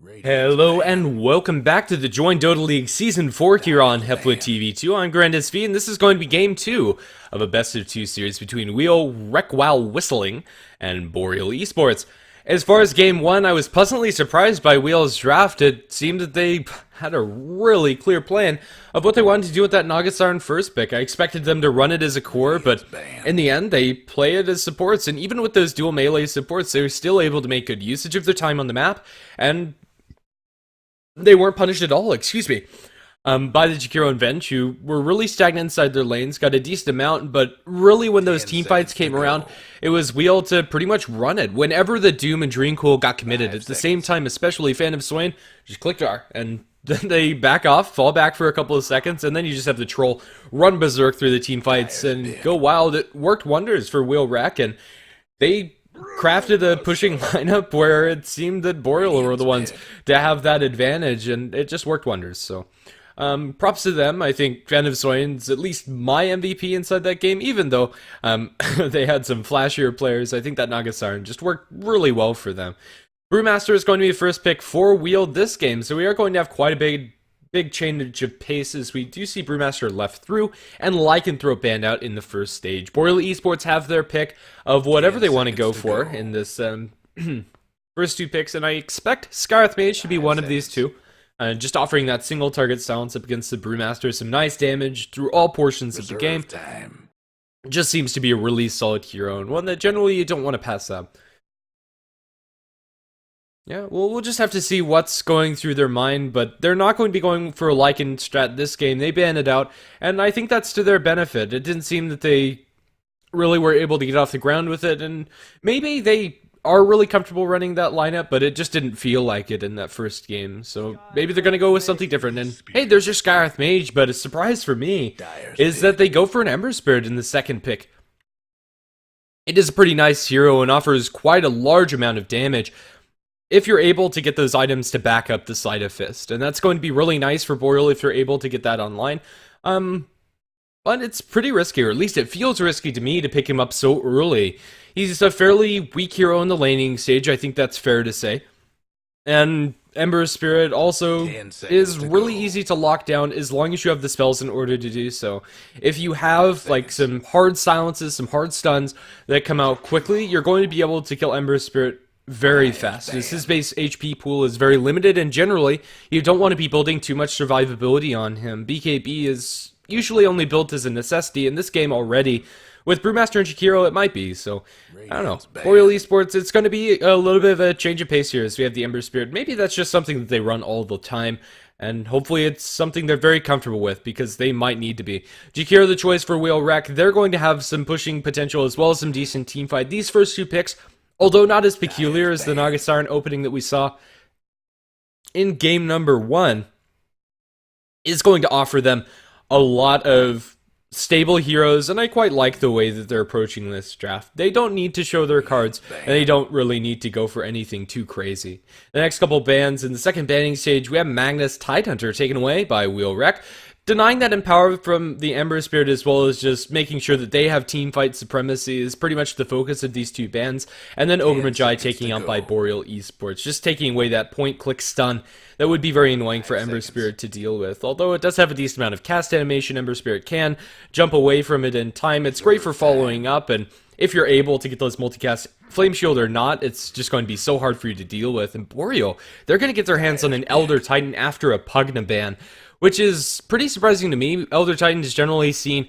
Hello and welcome back to the Join Dota League Season 4 here on HeflaTV 2. I'm Grandis V, and this is going to be Game 2 of a Best of 2 series between Wheel Wreck While Whistling and Boreal Esports. As far as Game 1, I was pleasantly surprised by Wheel's draft. It seemed that they had a really clear plan of what they wanted to do with that Nagasarn first pick. I expected them to run it as a core, but in the end, they play it as supports. And even with those dual melee supports, they were still able to make good usage of their time on the map, and they weren't punished at all, excuse me, by the Jakiro and Vench, who were really stagnant inside their lanes, got a decent amount, but really when those team fights came around, it was Wheel to pretty much run it. Whenever the Doom and Dreamcool got committed, at the same time, especially Phantom Swain, just click R, and then they back off, fall back for a couple of seconds, and then you just have the Troll run berserk through the team fights and go wild. It worked wonders for Wheel Wreck, and they crafted a pushing lineup where it seemed that Boreal were the ones to have that advantage, and it just worked wonders. So props to them. I think Phantom Swain's at least my MVP inside that game, even though they had some flashier players. I think that Nagasarn just worked really well for them. Brewmaster is going to be the first pick for Wheel this game, so we are going to have quite a big change of paces. We do see Brewmaster left through and Lycanthrope banned out in the first stage. Boreal Esports have their pick of whatever they want to go for in this first two picks, and I expect Scarth Mage to be one of these two. Just offering that single target silence up against the Brewmaster, some nice damage through all portions of the game. Just seems to be a really solid hero, and one that generally you don't want to pass up. Yeah, well, we'll just have to see what's going through their mind, but they're not going to be going for a Lycan strat this game. They banned it out, and I think that's to their benefit. It didn't seem that they really were able to get off the ground with it, and maybe they are really comfortable running that lineup, but it just didn't feel like it in that first game. So maybe they're going to go with something different. And hey, there's your Scarth Mage, but a surprise for me is that they go for an Ember Spirit in the second pick. It is a pretty nice hero and offers quite a large amount of damage if you're able to get those items to back up the Sleight of Fist. And that's going to be really nice for Boreal if you're able to get that online. But it's pretty risky, or at least it feels risky to me to pick him up so early. He's a fairly weak hero in the laning stage, I think that's fair to say. And Ember Spirit also is really easy to lock down as long as you have the spells in order to do so. If you have like some hard silences, some hard stuns that come out quickly, you're going to be able to kill Ember Spirit very fast, as his base HP pool is very limited, and generally, you don't want to be building too much survivability on him. BKB is usually only built as a necessity. In this game already, with Brewmaster and Jakiro, it might be, so, I don't know. Boreal Esports, it's going to be a little bit of a change of pace here as we have the Ember Spirit. Maybe that's just something that they run all the time, and hopefully it's something they're very comfortable with, because they might need to be. Jakiro, the choice for Wheel Wreck, they're going to have some pushing potential as well as some decent team fight. These first two picks, although not as peculiar as the Nagasarn opening that we saw in game number 1, is going to offer them a lot of stable heroes, and I quite like the way that they're approaching this draft. They don't need to show their cards, and they don't really need to go for anything too crazy. The next couple bans, in the second banning stage, we have Magnus Tidehunter taken away by Wheel Wreck, denying that empower from the Ember Spirit, as well as just making sure that they have teamfight supremacy, is pretty much the focus of these two bans. And then Ogre Magi taking out by Boreal Esports, just taking away that point-click stun that would be very annoying for Ember Spirit to deal with. Although it does have a decent amount of cast animation, Ember Spirit can jump away from it in time. It's great for following up, and if you're able to get those multicast, Flame Shield or not, it's just going to be so hard for you to deal with. And Boreal, they're going to get their hands on an Elder Titan after a Pugna ban, which is pretty surprising to me. Elder Titan is generally seen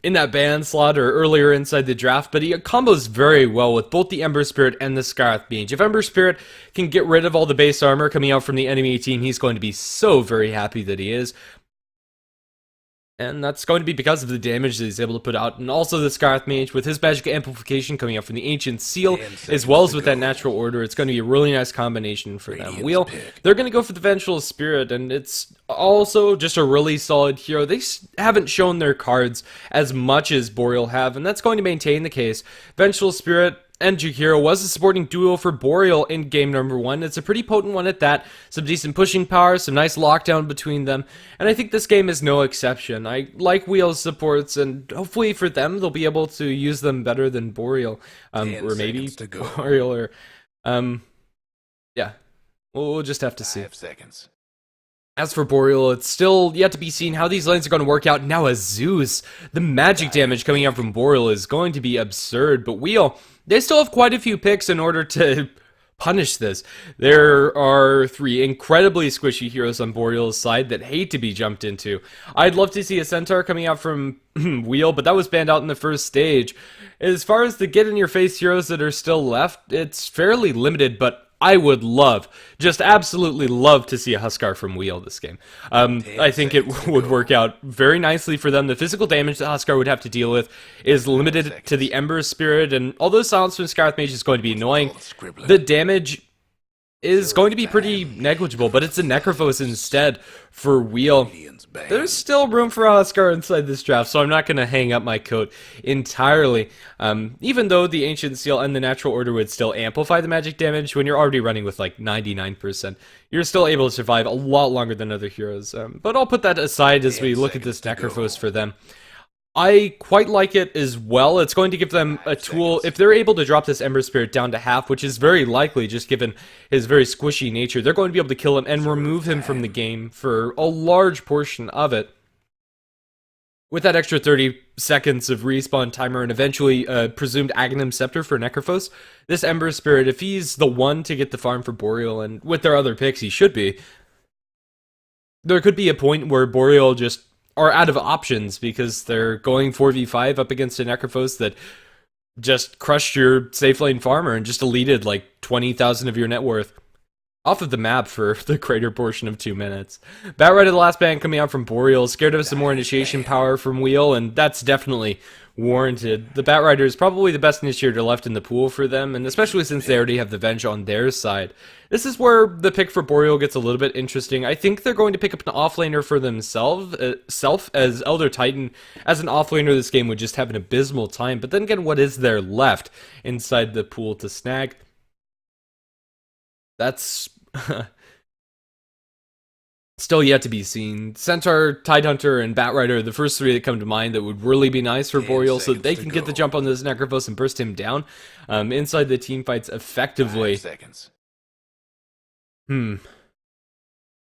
in that ban slot or earlier inside the draft, but he combos very well with both the Ember Spirit and the Scarth Mage. If Ember Spirit can get rid of all the base armor coming out from the enemy team, he's going to be so very happy that he is. And that's going to be because of the damage that he's able to put out. And also the Scarth Mage, with his magic amplification coming out from the Ancient Seal, as well as with that Natural Order, it's going to be a really nice combination for them. Wheel, they're going to go for the Vengeful Spirit, and it's also just a really solid hero. They haven't shown their cards as much as Boreal have, and that's going to maintain the case. Vengeful Spirit and Jakiro was a supporting duo for Boreal in game number 1. It's a pretty potent one at that. Some decent pushing power, some nice lockdown between them, and I think this game is no exception. I like Wheel's supports, and hopefully for them, they'll be able to use them better than Boreal. Or maybe Boreal, or, yeah. We'll just have to see. 5 seconds. As for Boreal, it's still yet to be seen how these lanes are going to work out. Now as Zeus, the magic damage coming out from Boreal is going to be absurd, but Wheel, they still have quite a few picks in order to punish this. There are 3 incredibly squishy heroes on Boreal's side that hate to be jumped into. I'd love to see a Centaur coming out from Wheel, but that was banned out in the first stage. As far as the get-in-your-face heroes that are still left, it's fairly limited, but I would love, just absolutely love to see a Huskar from Wheel this game. I think it would work out very nicely for them. The physical damage that Huskar would have to deal with is limited to the Ember Spirit, and although Silence from Scarlet Mage is going to be annoying, the damage is going to be pretty negligible, but it's a Necrophos instead for Wheel. There's still room for Huskar inside this draft, so I'm not going to hang up my coat entirely. Even though the Ancient Seal and the Natural Order would still amplify the magic damage, when you're already running with like 99%, you're still able to survive a lot longer than other heroes. But I'll put that aside as we look at this Necrophos for them. I quite like it as well. It's going to give them a tool. If they're able to drop this Ember Spirit down to half, which is very likely just given his very squishy nature, they're going to be able to kill him and remove him from the game for a large portion of it. With that extra 30 seconds of respawn timer and eventually presumed Aghanim Scepter for Necrophos, this Ember Spirit, if he's the one to get the farm for Boreal, and with their other picks he should be, there could be a point where Boreal just are out of options because they're going 4v5 up against a Necrophos that just crushed your safe lane farmer and just deleted like 20,000 of your net worth off of the map for the greater portion of 2 minutes. Batrider, the last ban coming out from Boreal, scared of some more initiation power from Wheel, and that's definitely warranted. The Batrider is probably the best initiator left in the pool for them, and especially since they already have the Venge on their side. This is where the pick for Boreal gets a little bit interesting. I think they're going to pick up an offlaner for themselves, as Elder Titan. As an offlaner, this game would just have an abysmal time, but then again, what is there left inside the pool to snag? That's still yet to be seen. Centaur, Tidehunter, and Batrider are the first 3 that come to mind that would really be nice for Boreal so that they can get the jump on this Necrophos and burst him down inside the team fights effectively. 5 seconds.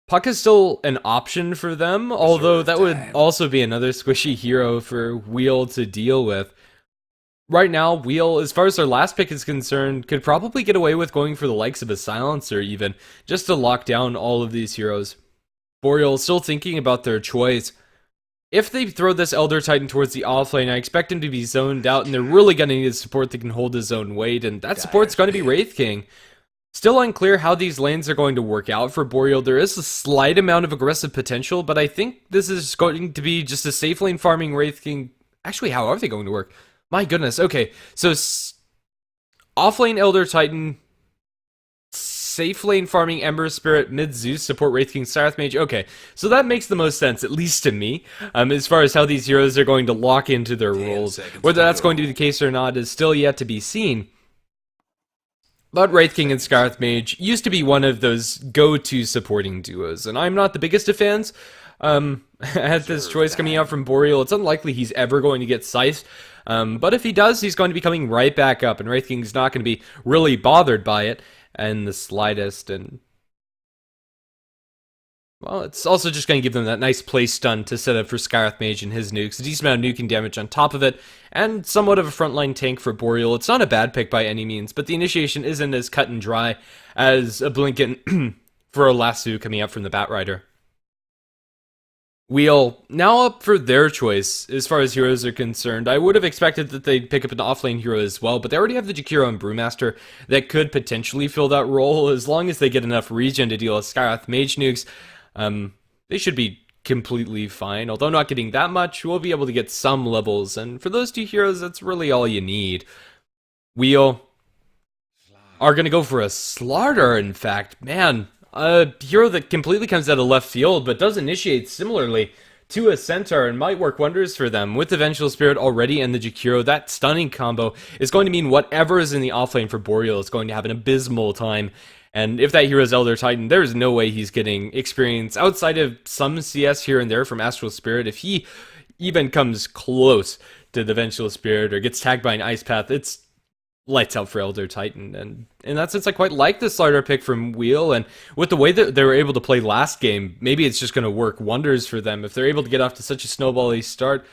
Puck is still an option for them, although that would also be another squishy hero for Wheel to deal with. Right now, Wheel, as far as their last pick is concerned, could probably get away with going for the likes of a Silencer even, just to lock down all of these heroes. Boreal is still thinking about their choice. If they throw this Elder Titan towards the offlane, I expect him to be zoned out, and they're really going to need support that can hold his own weight, and that support's going to be Wraith King. Still unclear how these lanes are going to work out for Boreal. There is a slight amount of aggressive potential, but I think this is going to be just a safe lane farming Wraith King. Actually, how are they going to work? My goodness, okay, so offlane Elder Titan, safe lane farming Ember Spirit, mid Zeus, support Wraith King, Sarath Mage, okay, so that makes the most sense, at least to me, as far as how these heroes are going to lock into their roles. Whether that's going to be the case or not is still yet to be seen. But Wraith King and Scarlet Mage used to be one of those go-to supporting duos, and I'm not the biggest of fans. At this choice coming out from Boreal, it's unlikely he's ever going to get Scythed. But if he does, he's going to be coming right back up, and Wraith King's not going to be really bothered by it in the slightest, and well, it's also just going to give them that nice play stun to set up for Scarlet Mage and his nukes, a decent amount of nuking damage on top of it, and somewhat of a frontline tank for Boreal. It's not a bad pick by any means, but the initiation isn't as cut and dry as a Blinken for a Lasso coming out from the Batrider. Wheel, now up for their choice, as far as heroes are concerned. I would have expected that they'd pick up an offlane hero as well, but they already have the Jakiro and Brewmaster that could potentially fill that role, as long as they get enough regen to deal with Scarlet Mage nukes. They should be completely fine. Although not getting that much, we'll be able to get some levels, and for those 2 heroes, that's really all you need. Wheel are going to go for a Slardar, in fact. Man, a hero that completely comes out of left field, but does initiate similarly to a Centaur and might work wonders for them. With the Vengeful Spirit already and the Jakiro, that stunning combo is going to mean whatever is in the offlane for Boreal is going to have an abysmal time. And if that hero is Elder Titan, there's no way he's getting experience outside of some CS here and there from Astral Spirit. If he even comes close to the Vengeful Spirit or gets tagged by an Ice Path, it's lights out for Elder Titan, and in that sense I quite like the starter pick from Wheel, and with the way that they were able to play last game, maybe it's just going to work wonders for them if they're able to get off to such a snowbally start.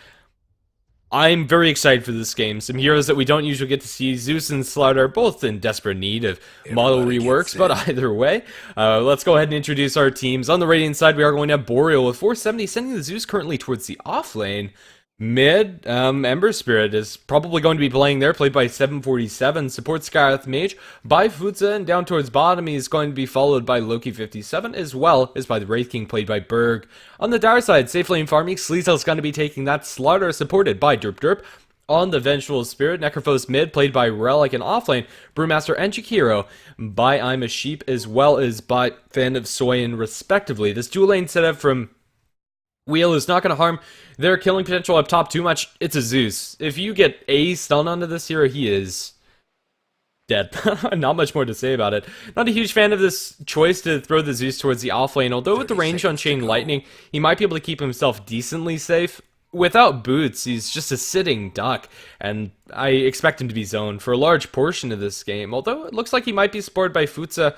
I'm very excited for this game. Some heroes that we don't usually get to see. Zeus and Slout are both in desperate need of model reworks, but either way, let's go ahead and introduce our teams. On the Radiant side, we are going to have Boreal with 470, sending the Zeus currently towards the off lane. Mid, Ember Spirit is probably going to be playing there, played by 747. Support Scarlet Mage by Futza, and down towards bottom he is going to be followed by Loki57, as well as by the Wraith King, played by Berg. On the Dire side, safe lane farming, Sleazel's going to be taking that. Slaughter, supported by Derp Derp. On the Vengeful Spirit, Necrophos mid, played by Relic, and offlane, Brewmaster and Jakiro by I'm a Sheep, as well as by Fan of Soyin, respectively. This dual lane setup from Wheel is not going to harm their killing potential up top too much. It's a Zeus. If you get a stun onto this hero, he is dead. Not much more to say about it. Not a huge fan of this choice to throw the Zeus towards the offlane, although with the range on Chain Lightning, he might be able to keep himself decently safe. Without boots, he's just a sitting duck, and I expect him to be zoned for a large portion of this game, although it looks like he might be supported by Futza.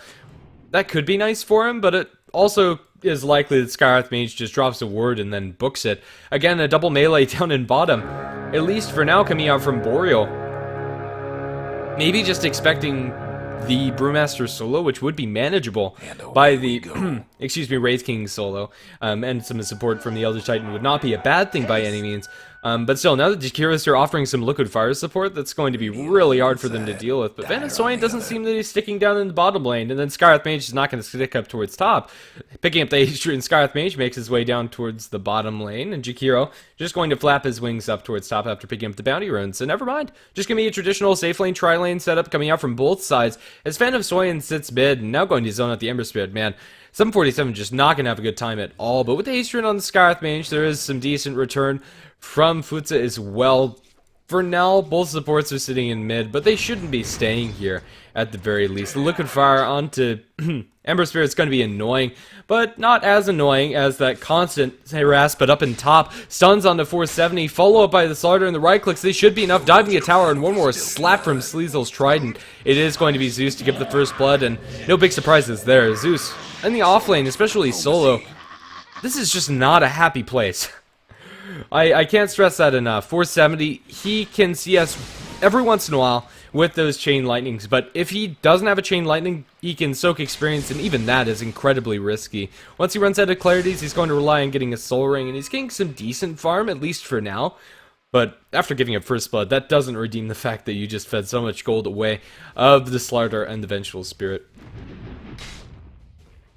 That could be nice for him, but it also is likely that Scarlet Mage just drops a ward and then books it. Again, a double melee down in bottom, at least for now, coming out from Boreal. Maybe just expecting the Brewmaster solo, which would be manageable by the excuse me, Wraith King solo, and some support from the Elder Titan would not be a bad thing by any means. But still, now that Jakiro's are offering some Liquid Fire support, that's going to be really hard for them to deal with. But Venezuelan doesn't seem to be sticking down in the bottom lane, and then Scarlet Mage is not going to stick up towards top. Picking up the H-Druid, and Scarlet Mage makes his way down towards the bottom lane, and Jakiro just going to flap his wings up towards top after picking up the bounty runes. So never mind, just going to be a traditional safe lane, tri-lane setup coming out from both sides, as Fan of Soyin sits mid, and now going to zone out the Ember Spirit. Man, 747 just not going to have a good time at all, but with the H-Druid on the Scarlet Mage, there is some decent return from Futza as well. For now, both supports are sitting in mid, but they shouldn't be staying here at the very least. The Liquid Fire onto Ember Spirit is going to be annoying, but not as annoying as that constant harass. But up in top, stuns on the 470, follow up by the Slaughter and the right clicks. They should be enough. Diving a tower and one more slap from Sleazel's Trident. It is going to be Zeus to give the first blood, and no big surprises there. Zeus in the offlane, especially solo. This is just not a happy place. I can't stress that enough. 470, he can CS every once in a while with those Chain Lightnings, but if he doesn't have a Chain Lightning, he can soak experience, and even that is incredibly risky. Once he runs out of clarities, he's going to rely on getting a Soul Ring, and he's getting some decent farm, at least for now. But after giving up First Blood, that doesn't redeem the fact that you just fed so much gold away of the Slaughter and the Vengeful Spirit.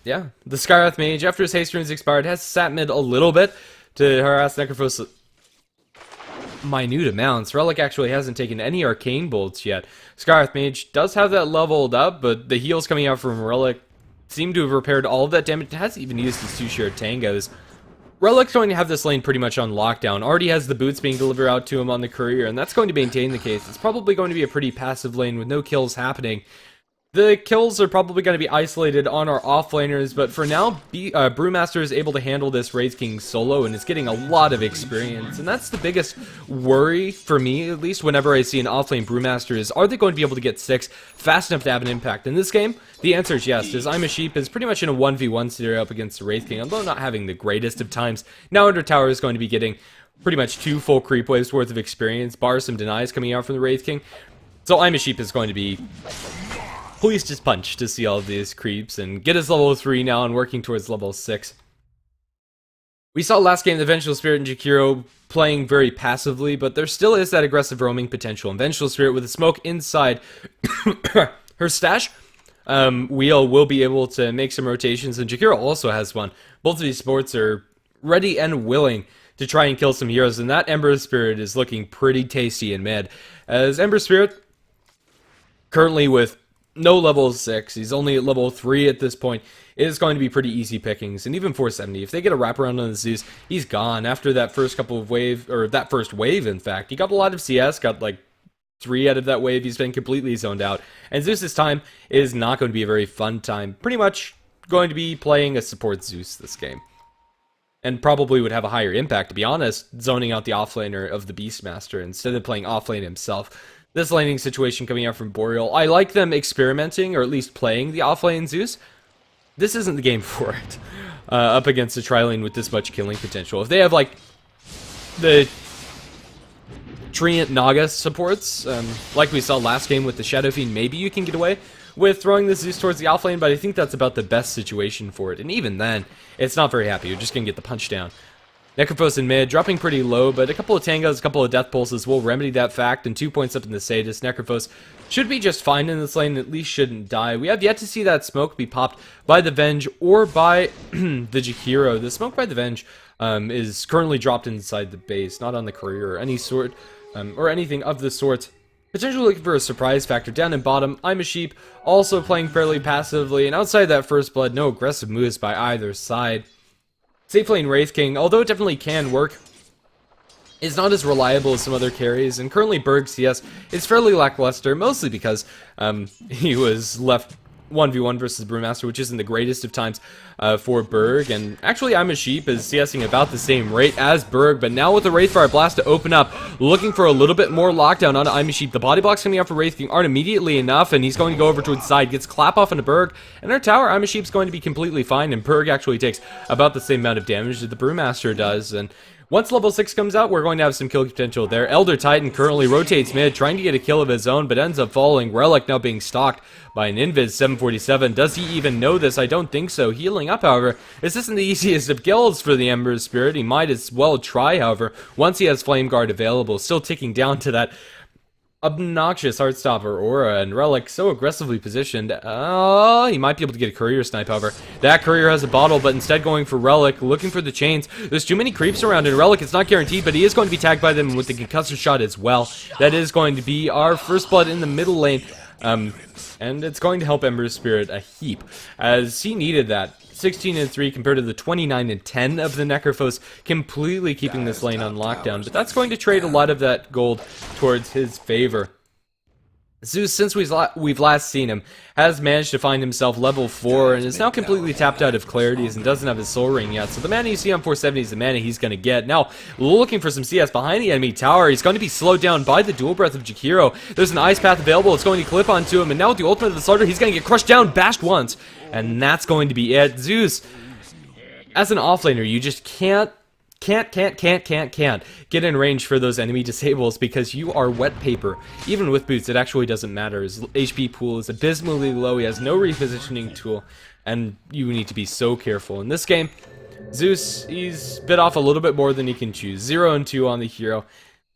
Yeah, the Scarlet Mage, after his haste runes expired, has sat mid a little bit to harass Necrophos minute amounts. Relic actually hasn't taken any arcane bolts yet. Scarlet Mage does have that leveled up, but the heals coming out from Relic seem to have repaired all of that damage. It hasn't even used his 2 shared tangos. Relic's going to have this lane pretty much on lockdown. Already has the boots being delivered out to him on the courier, and that's going to maintain the case. It's probably going to be a pretty passive lane with no kills happening. The kills are probably going to be isolated on our offlaners, but for now, Brewmaster is able to handle this Wraith King solo and is getting a lot of experience, and that's the biggest worry for me, at least whenever I see an offlane Brewmaster, is are they going to be able to get 6 fast enough to have an impact? In this game, the answer is yes, as I'm a Sheep is pretty much in a 1v1 scenario up against the Wraith King, although not having the greatest of times. Now Under Tower is going to be getting pretty much 2 full creep waves worth of experience, bar some denies coming out from the Wraith King, so I'm a Sheep is going to be pleased as punch to see all of these creeps and get us level 3 now and working towards level 6. We saw last game the Vengeful Spirit and Jakiro playing very passively, but there still is that aggressive roaming potential. And Vengeful Spirit with a smoke inside her stash, Wheel will be able to make some rotations, and Jakiro also has one. Both of these sports are ready and willing to try and kill some heroes, and that Ember Spirit is looking pretty tasty in mid. As Ember Spirit, currently with no level 6, he's only at level 3 at this point, it is going to be pretty easy pickings, and even 470, if they get a wraparound on the Zeus, he's gone. After that first couple of wave, or that first wave in fact, he got a lot of CS, got like 3 out of that wave, he's been completely zoned out, and Zeus's time is not going to be a very fun time, pretty much going to be playing a support Zeus this game. and probably would have a higher impact, to be honest, zoning out the offlaner of the Beastmaster instead of playing offlane himself. This laning situation coming out from Boreal, I like them experimenting, or at least playing the offlane Zeus. This isn't the game for it, up against a tri-lane with this much killing potential. If they have, like, the Treant Naga supports, like we saw last game with the Shadow Fiend, maybe you can get away with throwing the Zeus towards the offlane, but I think that's about the best situation for it. And even then, it's not very happy. You're just going to get the punch down. Necrophos in mid, dropping pretty low, but a couple of Tangos, a couple of Death Pulses will remedy that fact, and 2 points up in the Sadist. Necrophos should be just fine in this lane, at least shouldn't die. We have yet to see that smoke be popped by the Venge or by the Jakiro. The smoke by the Venge is currently dropped inside the base, not on the courier or any sort, or anything of the sort. Potentially looking for a surprise factor down in bottom. I'm a Sheep, also playing fairly passively, and outside that first blood, no aggressive moves by either side. Safe lane Wraith King, although it definitely can work, is not as reliable as some other carries, and currently Berg's CS is fairly lackluster, mostly because he was left 1v1 versus Brewmaster, which isn't the greatest of times for Berg. And actually, I'm a Sheep is CSing about the same rate as Berg, but now with the Wraithfire Blast to open up, looking for a little bit more lockdown on I'm a Sheep. The body blocks coming out for Wraith King aren't immediately enough, and he's going to go over to his side, gets clap off into Berg, and our tower, I'm a Sheep's going to be completely fine, and Berg actually takes about the same amount of damage that the Brewmaster does. And once level 6 comes out, we're going to have some kill potential there. Elder Titan currently rotates mid, trying to get a kill of his own, but ends up falling. Relic now being stalked by an Invis 747. Does he even know this? I don't think so. Healing up, however. This isn't the easiest of kills for the Ember's Spirit. He might as well try, however, once he has Flame Guard available. Still ticking down to that obnoxious Heartstopper aura, and Relic so aggressively positioned. He might be able to get a Courier snipe, however. That Courier has a bottle, but instead going for Relic, looking for the chains. There's too many creeps around, and Relic is not guaranteed, but he is going to be tagged by them with the concussive shot as well. That is going to be our first blood in the middle lane, and it's going to help Ember's Spirit a heap, as he needed that. 16-3 compared to the 29-10 of the Necrophos, completely keeping this lane on lockdown, but that's going to trade a lot of that gold towards his favor. Zeus, since we've last seen him, has managed to find himself level 4 and is now completely tapped out of clarities and doesn't have his soul ring yet. So the mana you see on 470 is the mana he's going to get. Now, looking for some CS behind the enemy tower. He's going to be slowed down by the dual breath of Jakiro. There's an ice path available. It's going to clip onto him, and now with the ultimate of the Slaughter, he's going to get crushed down, bashed once, and that's going to be it. Zeus, as an offlaner, you just can't get in range for those enemy disables because you are wet paper. Even with boots, it actually doesn't matter. His HP pool is abysmally low. He has no repositioning tool, and you need to be so careful. In this game, Zeus, he's bit off a little bit more than he can choose. 0 and 2 on the hero.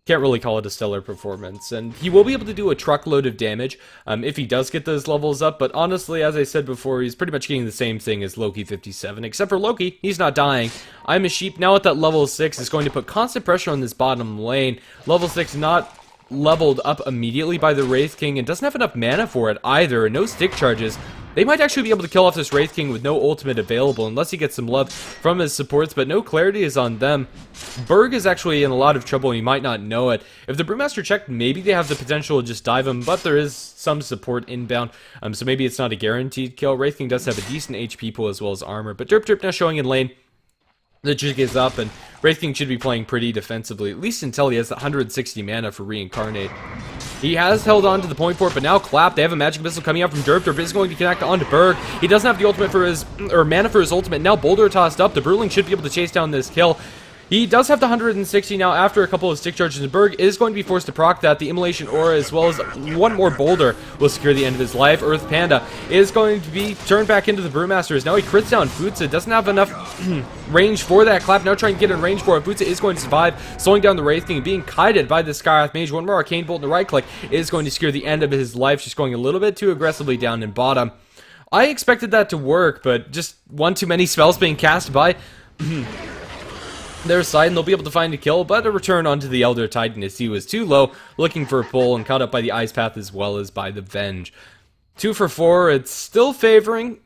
Can't really call it a stellar performance, and he will be able to do a truckload of damage if he does get those levels up, but honestly, as I said before, he's pretty much getting the same thing as Loki 57, except for Loki, he's not dying. I'm a Sheep now at that level 6 is going to put constant pressure on this bottom lane. Level 6 not leveled up immediately by the Wraith King and doesn't have enough mana for it either, no stick charges. They might actually be able to kill off this Wraith King with no ultimate available unless he gets some love from his supports, but no clarity is on them. Berg is actually in a lot of trouble and he might not know it. If the Brewmaster checked, maybe they have the potential to just dive him, but there is some support inbound, so maybe it's not a guaranteed kill. Wraith King does have a decent HP pool as well as armor, but Derp now showing in lane. The jig is up, and Wraith King should be playing pretty defensively, at least until he has 160 mana for Reincarnate. He has held on to the point port, but now Clap. They have a magic missile coming out from Derp. Derp is going to connect onto Berg. He doesn't have the ultimate for his, or mana for his ultimate. Now Boulder tossed up. The Brewling should be able to chase down this kill. He does have the 160 now after a couple of stick charges, and Berg is going to be forced to proc that. The Immolation Aura as well as one more Boulder will secure the end of his life. Earth Panda is going to be turned back into the Brewmasters. Now he crits down Futsa, doesn't have enough range for that. Clap now trying to get in range for it. Futsa is going to survive, slowing down the Wraith King and being kited by the Skywrath Mage. One more Arcane Bolt and the right click is going to secure the end of his life. Just going a little bit too aggressively down in bottom. I expected that to work, but just one too many spells being cast by their side, and they'll be able to find a kill, but a return onto the Elder Titan as he was too low, looking for a pull, and caught up by the Ice Path as well as by the Venge. 2 for 4, it's still favoring,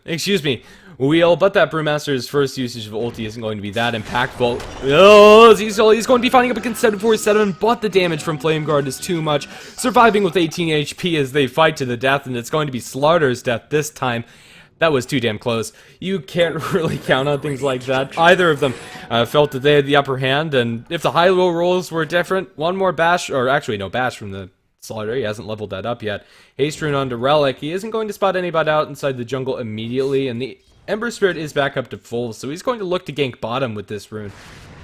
excuse me, Wheel, but that Brewmaster's first usage of ulti isn't going to be that impactful. Oh, he's going to be finding up against 747, but the damage from Flame Guard is too much, surviving with 18 HP as they fight to the death, and it's going to be Slaughter's death this time. That was too damn close. You can't really count on things like that. Either of them felt that they had the upper hand, and if the high-low rolls were different, one more bash, or actually no bash from the Slaughter, he hasn't leveled that up yet. Haste rune onto Relic, he isn't going to spot anybody out inside the jungle immediately, and the Ember Spirit is back up to full, so he's going to look to gank bottom with this rune.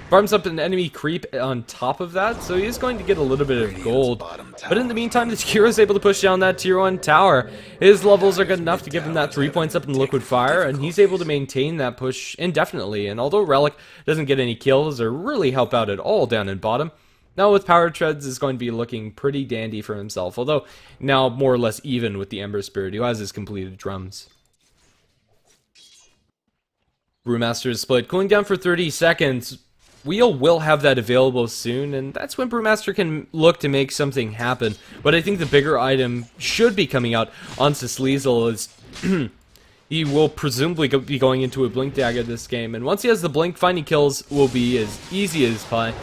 Farms up an enemy creep on top of that, so he's going to get a little bit of gold. But in the meantime, the Jakiro is able to push down that tier 1 tower. His levels are good enough to give him that 3 points up in Liquid Fire, and he's able to maintain that push indefinitely. And although Relic doesn't get any kills or really help out at all down in bottom, now with Power Treads is going to be looking pretty dandy for himself, although now more or less even with the Ember Spirit, who has his completed drums. Brewmaster is split, cooling down for 30 seconds. Wheel will have that available soon, and that's when Brewmaster can look to make something happen. But I think the bigger item should be coming out onto Sleazel is he will presumably be going into a Blink Dagger this game, and once he has the Blink, finding kills will be as easy as pie.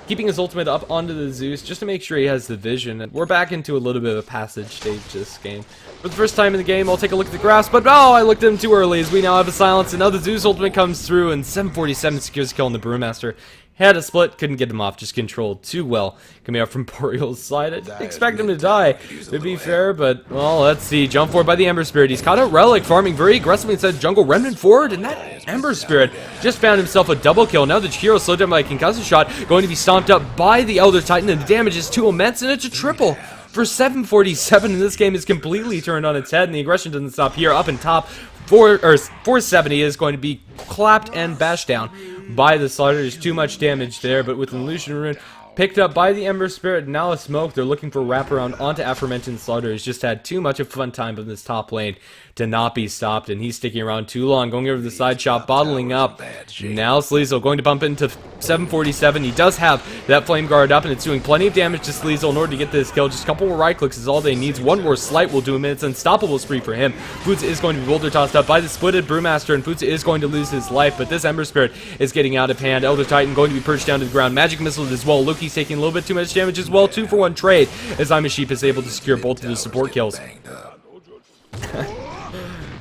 Keeping his ultimate up onto the Zeus just to make sure he has the vision, and we're back into a little bit of a passage stage this game. For the first time in the game, I'll take a look at the graphs, but oh, I looked at him too early as we now have a silence, and now the Zeus ultimate comes through, and 747 secures kill on the Brewmaster. Had a split, couldn't get him off, just controlled too well. Coming out from Boreal's side, I didn't expect him to die, to be fair, but, well, let's see. Jump forward by the Ember Spirit. He's caught out Relic, farming very aggressively inside jungle. Remnant forward, and that Ember Spirit just found himself a double kill. Now the Jakiro slowed down by a concussive shot, going to be stomped up by the Elder Titan, and the damage is too immense, and it's a triple. For 747, and this game is completely turned on its head, and the aggression doesn't stop here. Up in top, 470 is going to be clapped and bashed down by the Slaughter. There's too much damage there, but with an Illusion Rune picked up by the Ember Spirit and now a smoke, they're looking for wraparound onto aforementioned Slaughter. He's just had too much of a fun time in this top lane to not be stopped, and he's sticking around too long, going over the side shot, bottling up. Now Sleazel going to bump into 747. He does have that Flame Guard up, and it's doing plenty of damage to Sleazel in order to get this kill. Just a couple more right clicks is all they need. One more slight will do him, and it's an unstoppable spree for him. Futsa is going to be boulder tossed up by the splitted Brewmaster, and Futsa is going to lose his life, but this Ember Spirit is getting out of hand. Elder Titan going to be perched down to the ground. Magic Missile as well. Loki's taking a little bit too much damage as well. 2-for-1 trade as Sheep is able to secure both of the support kills.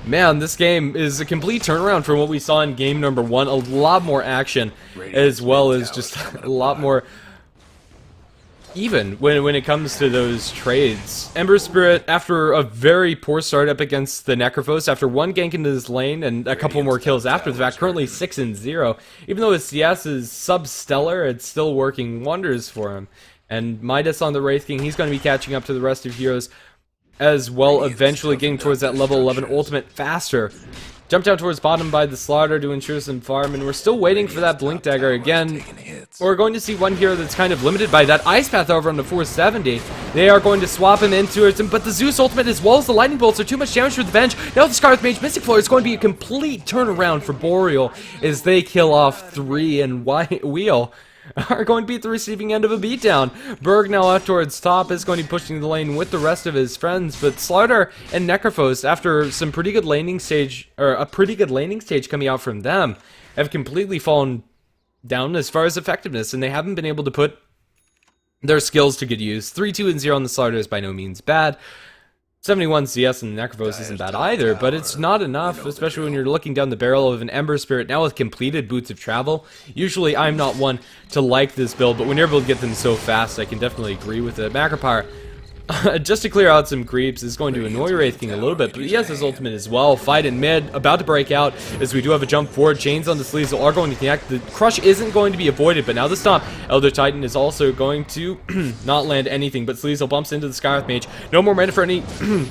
Man, this game is a complete turnaround from what we saw in game number 1. A lot more action, as well as just a lot more even when it comes to those trades. Ember Spirit, after a very poor start up against the Necrophos, after one gank into his lane and a couple more kills after the fact, currently 6-0. Even though his CS is sub-stellar, it's still working wonders for him. And Midas on the Wraith King, he's going to be catching up to the rest of heroes as well, eventually getting towards that level 11 ultimate faster. Jumped down towards bottom by the Slaughter to ensure some farm, and we're still waiting for that Blink Dagger again. We're going to see one hero that's kind of limited by that Ice Path over on the 470. They are going to swap him into it, but the Zeus ultimate as well as the Lightning Bolts are too much damage for the bench. Now the Scarlet Mage Mystic Floor is going to be a complete turnaround for Boreal as they kill off 3, and Wheel are going to be at the receiving end of a beatdown. Berg now out towards top is going to be pushing the lane with the rest of his friends, but Slaughter and Necrophos, after some pretty good laning stage, or a pretty good laning stage coming out from them, have completely fallen down as far as effectiveness, and they haven't been able to put their skills to good use. 3-2-0 on the Slaughter is by no means bad. 71 CS and Necrophos isn't bad either, but it's not enough, especially when you're looking down the barrel of an Ember Spirit now with completed Boots of Travel. Usually I'm not one to like this build, but when you're able to get them so fast, I can definitely agree with it. Macropyre, just to clear out some creeps, is going to annoy Wraith King a little bit, but he has his ultimate as well. Fight in mid, about to break out, as we do have a jump forward. Chains on the sleeves are going to connect. The crush isn't going to be avoided, but now the stomp. Elder Titan is also going to not land anything, but Sleazel bumps into the Skywrath Mage. No more mana for any,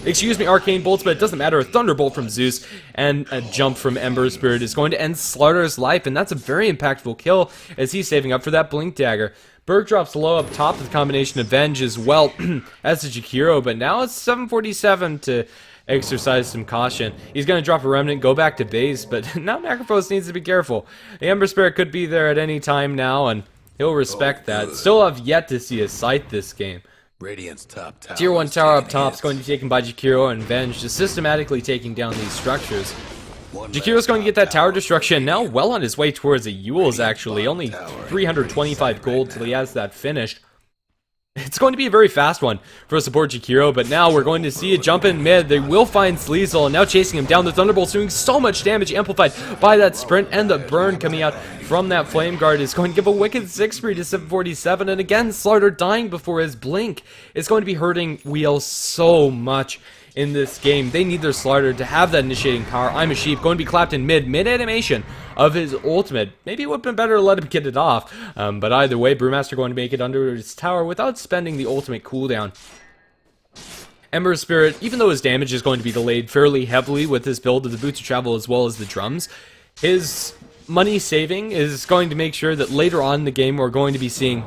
excuse me, Arcane Bolts, but it doesn't matter. A Thunderbolt from Zeus and a jump from Ember Spirit is going to end Slaughter's life, and that's a very impactful kill as he's saving up for that Blink Dagger. Berg drops low up top with a combination of Venge as well as the Jakiro, but now it's 747 to exercise some caution. He's going to drop a Remnant, go back to base, but now Necrophos needs to be careful. The Ember Spirit could be there at any time now, and he'll respect that. Still have yet to see a sight this game. Radiant's top tower. Tier 1 tower up top is going to be taken by Jakiro and Venge, just systematically taking down these structures. Jakiro's going to get that tower destruction, now well on his way towards a Yule's actually, only 325 gold till he has that finished. It's going to be a very fast one for support Jakiro, but now we're going to see a jump in mid. They will find Sleazel, and now chasing him down. The Thunderbolt's doing so much damage, amplified by that sprint, and the burn coming out from that Flame Guard is going to give a wicked 6 free to 747, and again, Slardar dying before his blink is going to be hurting Wheel so much in this game. They need their Slardar to have that initiating power. I'm a Sheep, going to be clapped in mid animation of his ultimate. Maybe it would have been better to let him get it off, but either way, Brewmaster going to make it under his tower without spending the ultimate cooldown. Ember Spirit, even though his damage is going to be delayed fairly heavily with this build of the Boots of Travel as well as the drums, his money saving is going to make sure that later on in the game we're going to be seeing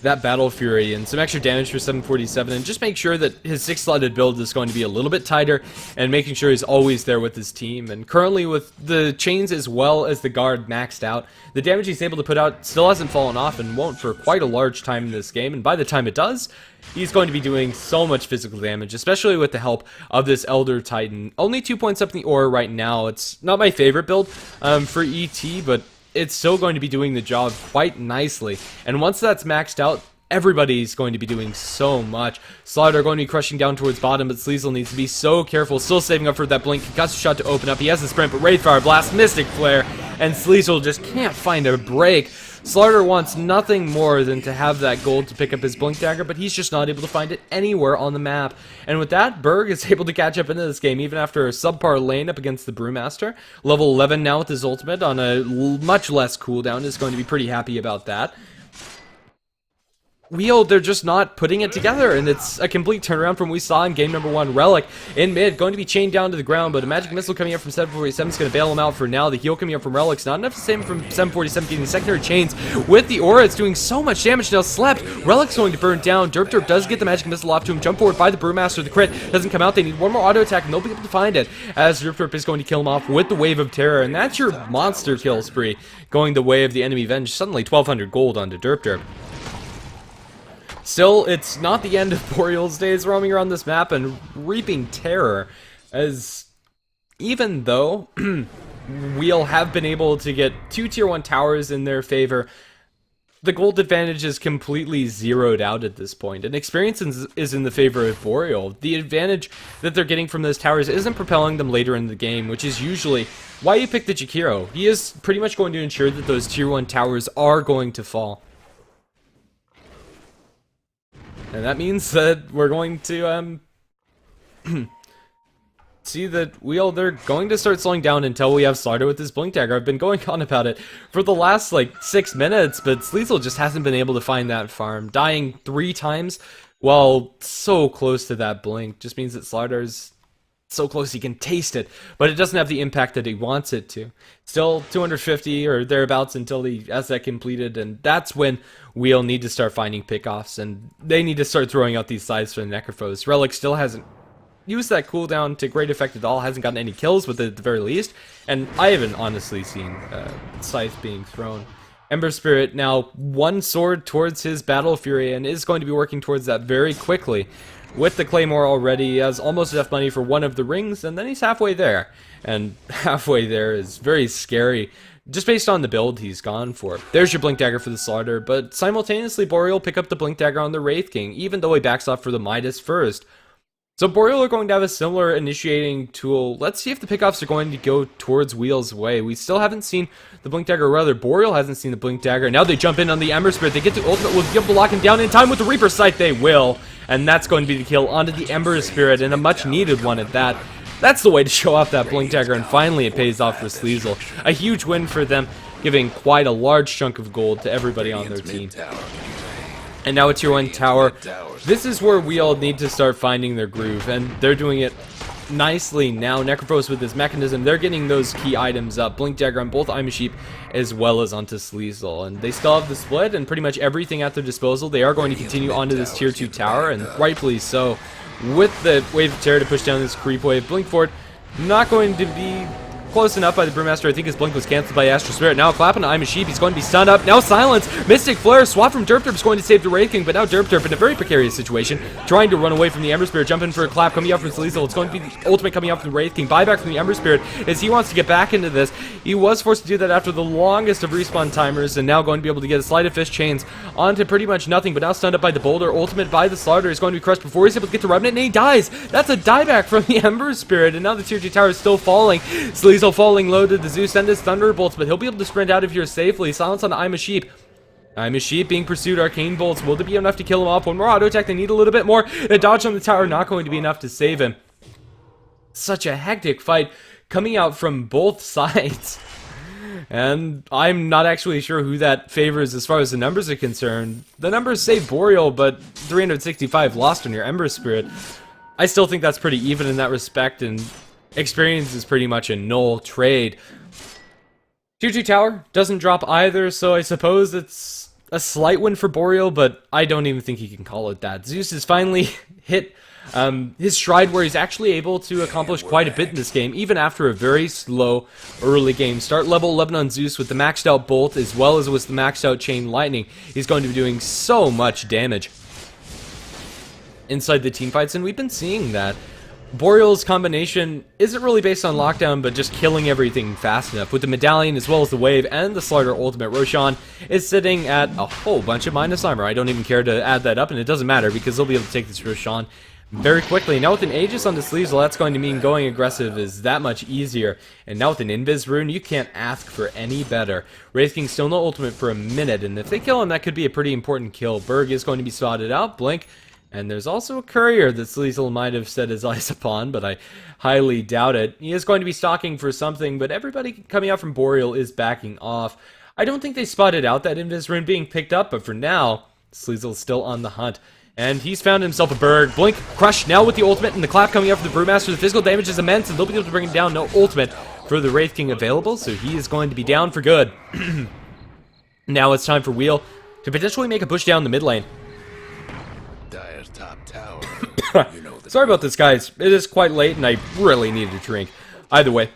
that Battle Fury and some extra damage for 747, and just make sure that his 6-slotted build is going to be a little bit tighter and making sure he's always there with his team. And currently with the chains as well as the guard maxed out, the damage he's able to put out still hasn't fallen off and won't for quite a large time in this game, and by the time it does, he's going to be doing so much physical damage, especially with the help of this Elder Titan. Only 2 points up in the aura right now. It's not my favorite build for ET, but it's still going to be doing the job quite nicely. And once that's maxed out, everybody's going to be doing so much. Slardar going to be crushing down towards bottom, but Sleazel needs to be so careful, still saving up for that blink. Concussive shot to open up. He has the sprint, but Wraithfire Blast, Mystic Flare, and Sleazel just can't find a break. Slardar wants nothing more than to have that gold to pick up his Blink Dagger, but he's just not able to find it anywhere on the map. And with that, Berg is able to catch up into this game, even after a subpar lane up against the Brewmaster. Level 11 now with his ultimate on a much less cooldown, is going to be pretty happy about that. Wheel, they're just not putting it together, and it's a complete turnaround from what we saw in game number 1. Relic in mid, going to be chained down to the ground, but a magic missile coming up from 747 is going to bail him out for now. The heal coming up from Relic's not enough to save him from 747 getting the secondary chains with the aura. It's doing so much damage now. Slept. Relic's going to burn down. Derp does get the magic missile off to him. Jump forward by the Brewmaster. The crit doesn't come out. They need one more auto attack, and they'll be able to find it as Derp is going to kill him off with the Wave of Terror, and that's your monster kill spree going the way of the enemy Venge. Suddenly 1200 gold onto Derp. Still, it's not the end of Boreal's days roaming around this map and reaping terror, as even though we'll have been able to get 2 tier 1 towers in their favor, the gold advantage is completely zeroed out at this point, and experience is in the favor of Boreal. The advantage that they're getting from those towers isn't propelling them later in the game, which is usually why you pick the Jakiro. He is pretty much going to ensure that those tier 1 towers are going to fall. And that means that we're going to, see that they're going to start slowing down until we have Slardar with his Blink Dagger. I've been going on about it for the last, 6 minutes, but Sleazel just hasn't been able to find that farm. Dying 3 times while so close to that Blink just means that Slardar's so close he can taste it, but it doesn't have the impact that he wants it to. Still 250 or thereabouts until he has that completed, and that's when we'll need to start finding pickoffs, and they need to start throwing out these sides for the Necrophos. Relic still hasn't used that cooldown to great effect at all, hasn't gotten any kills with it at the very least, and I haven't honestly seen Scythe being thrown. Ember Spirit now 1 sword towards his Battle Fury, and is going to be working towards that very quickly. With the Claymore already, he has almost enough money for 1 of the rings, and then he's halfway there. And halfway there is very scary, just based on the build he's gone for. There's your Blink Dagger for the Slardar, but simultaneously Boreal pick up the Blink Dagger on the Wraith King, even though he backs off for the Midas first. So Boreal are going to have a similar initiating tool. Let's see if the pickoffs are going to go towards Wheel's way. We still haven't seen the Blink Dagger, or rather Boreal hasn't seen the Blink Dagger. Now they jump in on the Ember Spirit. They get to ultimate. Will be able to lock him down in time with the Reaper Sight. They will. And that's going to be the kill onto the Ember Spirit, and a much needed one at that. That's the way to show off that Blink Dagger, and finally it pays off for Sleazel. A huge win for them, giving quite a large chunk of gold to everybody on their team. And now it's tier 1 tower. This is where we all need to start finding their groove, and they're doing it nicely now. Necrophos with his mechanism, they're getting those key items up. Blink Dagger on both I'm a Sheep as well as onto Sleazel, and they still have the split and pretty much everything at their disposal. They are going to continue onto this tier 2 tower, and rightfully so, with the Wave of Terror to push down this creep wave. Blink Fort not going to be close enough by the Brewmaster. I think his blink was canceled by Astral Spirit. Now clapping to I'm a Sheep. He's going to be stunned up. Now silence. Mystic Flare. Swap from Derp Derp is going to save the Wraith King, but now Derp Derp in a very precarious situation, trying to run away from the Ember Spirit. Jumping for a clap coming out from Sleazel. It's going to be the ultimate coming out from the Wraith King. Buyback from the Ember Spirit as he wants to get back into this. He was forced to do that after the longest of respawn timers, and now going to be able to get a Sleight of Fist chains onto pretty much nothing, but now stunned up by the Boulder. Ultimate by the Slaughter is going to be crushed before he's able to get to Revenant, and he dies. That's a dieback from the Ember Spirit, and now the tier 2 tower is still falling. Sleazel falling low to the Zeus and his Thunderbolts, but he'll be able to sprint out of here safely. Silence on I'm a Sheep. I'm a Sheep being pursued. Arcane Bolts. Will there be enough to kill him off? One more auto attack. They need a little bit more. A dodge on the tower not going to be enough to save him. Such a hectic fight coming out from both sides. And I'm not actually sure who that favors as far as the numbers are concerned. The numbers say Boreal, but 365 lost on your Ember Spirit. I still think that's pretty even in that respect, and experience is pretty much a null trade. Tier 2 tower doesn't drop either, so I suppose it's a slight win for Boreal, but I don't even think he can call it that. Zeus has finally hit his stride where he's actually able to accomplish quite a bit in this game, even after a very slow early game start. Level 11 on Zeus with the maxed out Bolt as well as with the maxed out Chain Lightning. He's going to be doing so much damage inside the team fights, and we've been seeing that. Boreal's combination isn't really based on lockdown, but just killing everything fast enough. With the Medallion as well as the Wave and the Slaughter Ultimate, Roshan is sitting at a whole bunch of minus armor. I don't even care to add that up, and it doesn't matter because they'll be able to take this Roshan very quickly. Now with an Aegis on the Sleazel, that's going to mean going aggressive is that much easier. And now with an Invis Rune, you can't ask for any better. Wraith King still no ultimate for a minute, and if they kill him, that could be a pretty important kill. Berg is going to be spotted out. Blink. And there's also a courier that Sleazel might have set his eyes upon, but I highly doubt it. He is going to be stalking for something, but everybody coming out from Boreal is backing off. I don't think they spotted out that Invis Rune being picked up, but for now, Sleazel's still on the hunt. And he's found himself a Berg. Blink, Crush, now with the ultimate, and the clap coming up for the Brewmaster. The physical damage is immense, and they'll be able to bring him down. No ultimate for the Wraith King available, so he is going to be down for good. Now it's time for Wheel to potentially make a push down the mid lane. Sorry about this, guys. It is quite late, and I really needed a drink. Either way,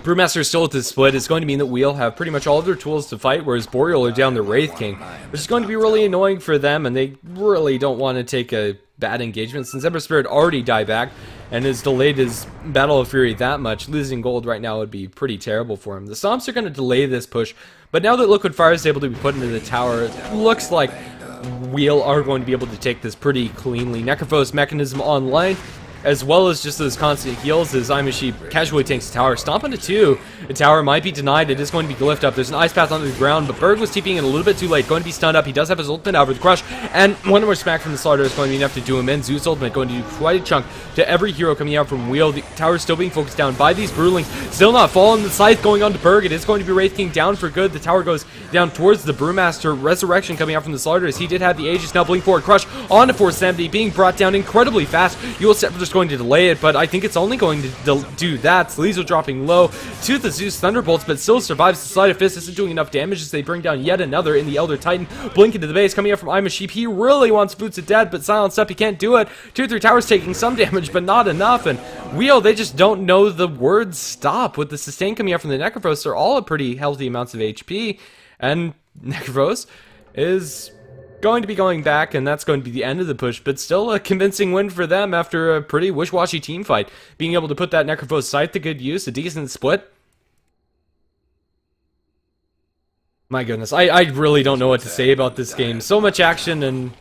Brewmaster is still at this split. It's going to mean that Wheel have pretty much all of their tools to fight, whereas Boreal are down the Wraith King, which is going to be really annoying for them, and they really don't want to take a bad engagement since Ember Spirit already died back and has delayed his Battle of Fury that much. Losing gold right now would be pretty terrible for him. The Stomps are going to delay this push, but now that Liquid Fire is able to be put into the tower, it looks like Wheel are going to be able to take this pretty cleanly. Necrophos mechanism online, as well as just those constant heals as I'm a Sheep casually tanks the tower. Stomp onto 2. The tower might be denied. It is going to be glyphed up. There's an Ice Path under the ground, but Berg was TPing in a little bit too late. Going to be stunned up. He does have his ultimate out with the Crush, and one more smack from the Slaughter is going to be enough to do him in. Zeus ultimate going to do quite a chunk to every hero coming out from Wheel. The tower is still being focused down by these Brewlings. Still not falling. The Scythe going on to Berg. It is going to be Wraith King down for good. The tower goes down towards the Brewmaster. Resurrection coming out from the Slaughter as he did have the Aegis. Now blink forward. Crush on to 470, being brought down incredibly fast. You'll just going to delay it, but I think it's only going to do that. Sleazel dropping low to the Zeus Thunderbolts, but still survives. The Sleight of Fist isn't doing enough damage as they bring down yet another in the Elder Titan. Blink into the base, coming up from I'm a Sheep. He really wants Boots of Dead, but silenced up, he can't do it. 2-3 towers taking some damage, but not enough. And Wheel, they just don't know the word stop. With the sustain coming up from the Necrophos, they're all at pretty healthy amounts of HP. And Necrophos is going to be going back, and that's going to be the end of the push, but still a convincing win for them after a pretty wish-washy team fight. Being able to put that Necrophos Scythe to good use, a decent split. My goodness, I really don't know what to say about this game. So much action, and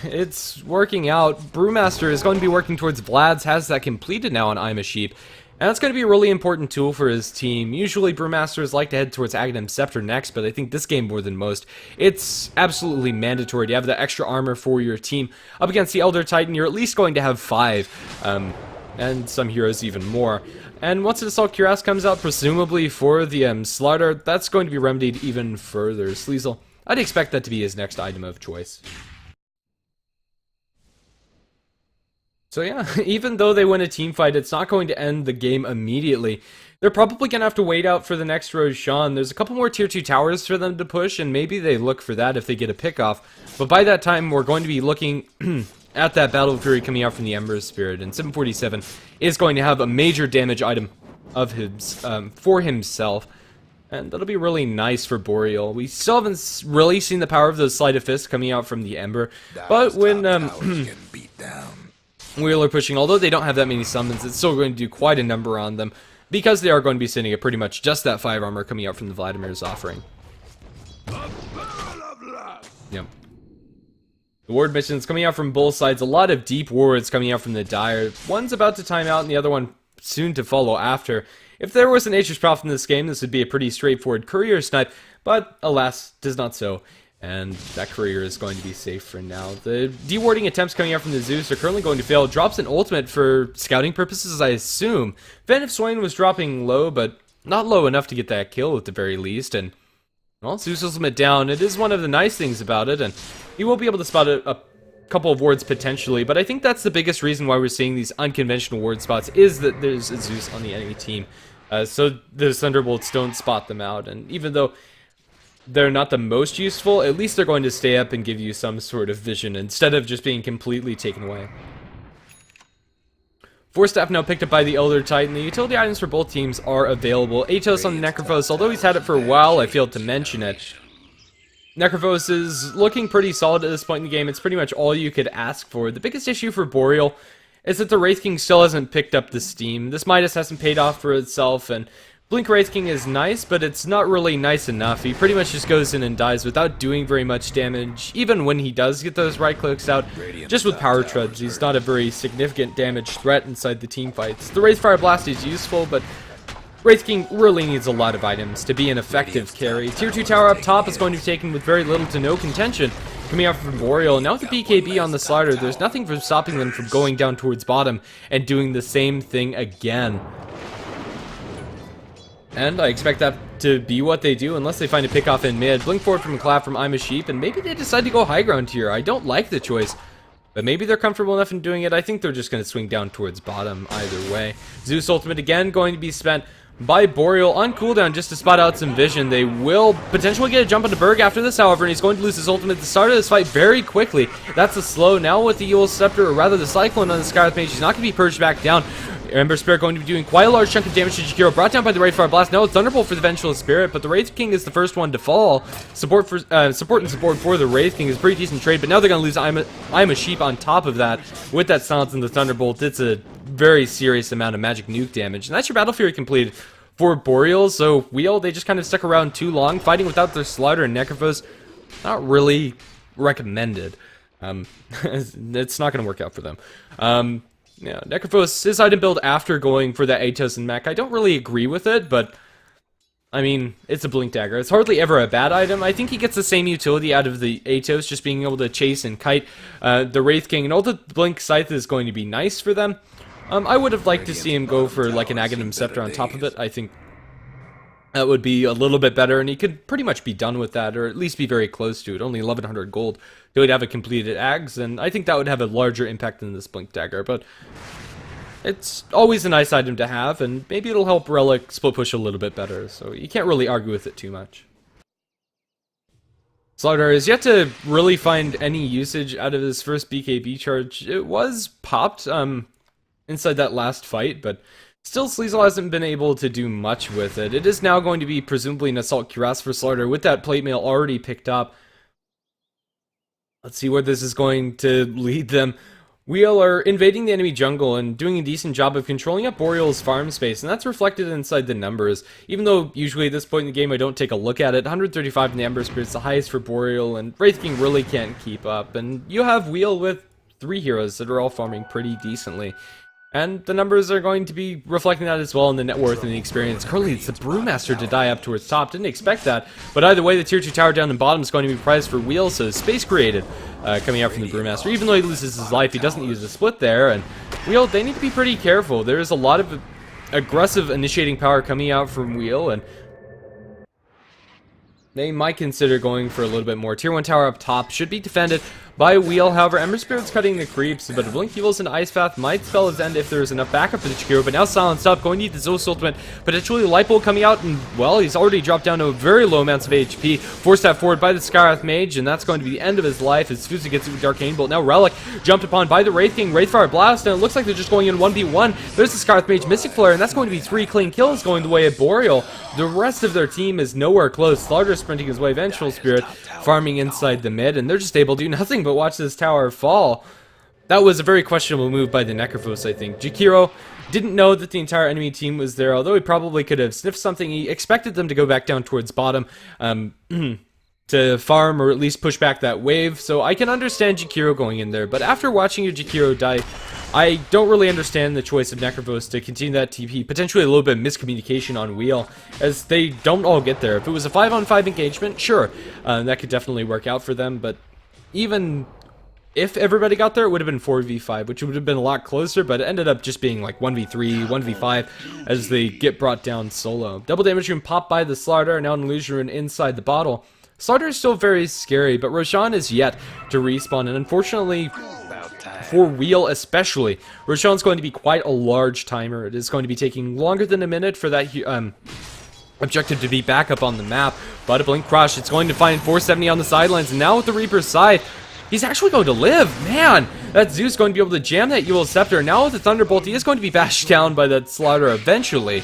it's working out. Brewmaster is going to be working towards Vlad's, has that completed now on I'm a Sheep. And that's going to be a really important tool for his team. Usually Brewmasters like to head towards Aghanim Scepter next, but I think this game more than most, it's absolutely mandatory to have that extra armor for your team. Up against the Elder Titan, you're at least going to have 5, and some heroes even more. And once an Assault Cuirass comes out, presumably for the Slaughter, that's going to be remedied even further. Sleazel, I'd expect that to be his next item of choice. So yeah, even though they win a team fight, it's not going to end the game immediately. They're probably going to have to wait out for the next Roshan. There's a couple more tier 2 towers for them to push, and maybe they look for that if they get a pick-off. But by that time, we're going to be looking at that Battle of Fury coming out from the Ember Spirit, and 747 is going to have a major damage item of his for himself. And that'll be really nice for Boreal. We still haven't really seen the power of those Sleight of Fist coming out from the Ember. But when Wheel are pushing, although they don't have that many summons, it's still going to do quite a number on them, because they are going to be sitting at pretty much just that 5 armor coming out from the Vladimir's offering. Yep. The ward missions coming out from both sides. A lot of deep wards coming out from the Dire. One's about to time out and the other one soon to follow after. If there was an Nature's Prophet in this game, this would be a pretty straightforward courier snipe, but alas, does not so. And that courier is going to be safe for now. The dewarding attempts coming out from the Zeus are currently going to fail. Drops an ultimate for scouting purposes, I assume. Fan of Swain was dropping low, but not low enough to get that kill at the very least. And, well, Zeus ultimate down. It is one of the nice things about it, and he will be able to spot a couple of wards potentially, but I think that's the biggest reason why we're seeing these unconventional ward spots, is that there's a Zeus on the enemy team. So the Thunderbolts don't spot them out, and even though they're not the most useful, at least they're going to stay up and give you some sort of vision, instead of just being completely taken away. Force Staff now picked up by the Elder Titan. The utility items for both teams are available. Atos on the Necrophos, although he's had it for a while, I failed to mention it. Necrophos is looking pretty solid at this point in the game. It's pretty much all you could ask for. The biggest issue for Boreal is that the Wraith King still hasn't picked up the steam. This Midas hasn't paid off for itself, and Blink Wraith King is nice, but it's not really nice enough. He pretty much just goes in and dies without doing very much damage, even when he does get those right clicks out. Just with power treads, he's not a very significant damage threat inside the team fights. The Wraithfire Blast is useful, but Wraith King really needs a lot of items to be an effective carry. Tier 2 tower up top is going to be taken with very little to no contention coming out from Boreal. Now with the BKB on the slider, there's nothing from stopping them from going down towards bottom and doing the same thing again. And I expect that to be what they do unless they find a pick off in mid. Blink forward from a clap from I'm a Sheep, and maybe they decide to go high ground here. I don't like the choice, but maybe they're comfortable enough in doing it. I think they're just going to swing down towards bottom either way. Zeus ultimate again going to be spent by Boreal on cooldown just to spot out some vision. They will potentially get a jump onto Berg after this, however, and he's going to lose his ultimate at the start of this fight very quickly. That's a slow. Now with the Eul's Scepter, or rather the Cyclone on the Skywrath Mage, he's not going to be purged back down. Ember Spirit going to be doing quite a large chunk of damage to Jakiro, brought down by the Wraithfire Blast. Now it's Thunderbolt for the Vengeful Spirit, but the Wraith King is the first one to fall. Support for the Wraith King is a pretty decent trade, but now they're going to lose I'm a Sheep on top of that. With that silence and the Thunderbolt, it's a very serious amount of magic nuke damage, and that's your Battle Fury completed for Boreal. So Wheel, they just kind of stuck around too long, fighting without their Slider and Necrophos. Not really recommended. It's not going to work out for them. Yeah, Necrophos, his item build after going for that Atos and Mech, I don't really agree with it, but I mean, it's a Blink Dagger. It's hardly ever a bad item. I think he gets the same utility out of the Atos, just being able to chase and kite the Wraith King, and all the Blink Scythe is going to be nice for them. I would have liked to see him go for like an Aghanim Scepter on top of it. I think that would be a little bit better, and he could pretty much be done with that, or at least be very close to it. Only 1100 gold. He would have a completed Ags, and I think that would have a larger impact than this Blink Dagger, but it's always a nice item to have, and maybe it'll help Relic split push a little bit better, so you can't really argue with it too much. Slardar is yet to really find any usage out of his first BKB charge. It was popped inside that last fight, but still Sleazel hasn't been able to do much with it. It is now going to be presumably an Assault Cuirass for Slardar with that plate mail already picked up. Let's see where this is going to lead them. Wheel are invading the enemy jungle and doing a decent job of controlling up Boreal's farm space, and that's reflected inside the numbers. Even though usually at this point in the game I don't take a look at it, 135 in the Ember Spirit's the highest for Boreal, and Wraith King really can't keep up. And you have Wheel with 3 heroes that are all farming pretty decently. And the numbers are going to be reflecting that as well in the net worth and the experience. Currently, it's the Brewmaster to die up towards top. Didn't expect that. But either way, the tier 2 tower down in bottom is going to be prized for Wheel, so space created coming out from the Brewmaster. Even though he loses his life, he doesn't use a split there. And Wheel, they need to be pretty careful. There is a lot of aggressive initiating power coming out from Wheel, and they might consider going for a little bit more. Tier 1 tower up top should be defended by Wheel. However, Ember Spirit's cutting the creeps, but Blink Evils and Ice Path might spell his end if there's enough backup for the Jakiro, but now silenced up, going to need the Zeus ultimate, potentially Light Bolt coming out, and, well, he's already dropped down to very low amounts of HP, forced that forward by the Skywrath Mage, and that's going to be the end of his life as Fuzi gets it with Arcane Bolt. Now Relic jumped upon by the Wraith King, Wraithfire Blast, and it looks like they're just going in 1v1. There's the Skywrath Mage Mystic Flare, and that's going to be 3 clean kills going the way of Boreal. The rest of their team is nowhere close. Slaughter sprinting his way, Vengeful Spirit farming inside the mid, and they're just able to do nothing but watch this tower fall. That was a very questionable move by the Necrophos, I think. Jakiro didn't know that the entire enemy team was there, although he probably could have sniffed something. He expected them to go back down towards bottom to farm or at least push back that wave, so I can understand Jakiro going in there, but after watching your Jakiro die, I don't really understand the choice of Necrophos to continue that TP. Potentially a little bit of miscommunication on Wheel, as they don't all get there. If it was a 5-on-5 engagement, sure, that could definitely work out for them, but even if everybody got there, it would have been 4v5, which would have been a lot closer, but it ended up just being like 1v3, 1v5, as they get brought down solo. Double damage rune popped by the Slaughter, and now an illusion rune inside the bottle. Slaughter is still very scary, but Roshan is yet to respawn, and unfortunately, for Wheel especially, Roshan's going to be quite a large timer. It is going to be taking longer than a minute for that objective to be back up on the map, but a Blink Crush, it's going to find 470 on the sidelines, and now with the Reaper's Scythe, he's actually going to live. Man, that Zeus going to be able to jam that Evil Scepter. Now with the Thunderbolt, he is going to be bashed down by that Slaughter eventually.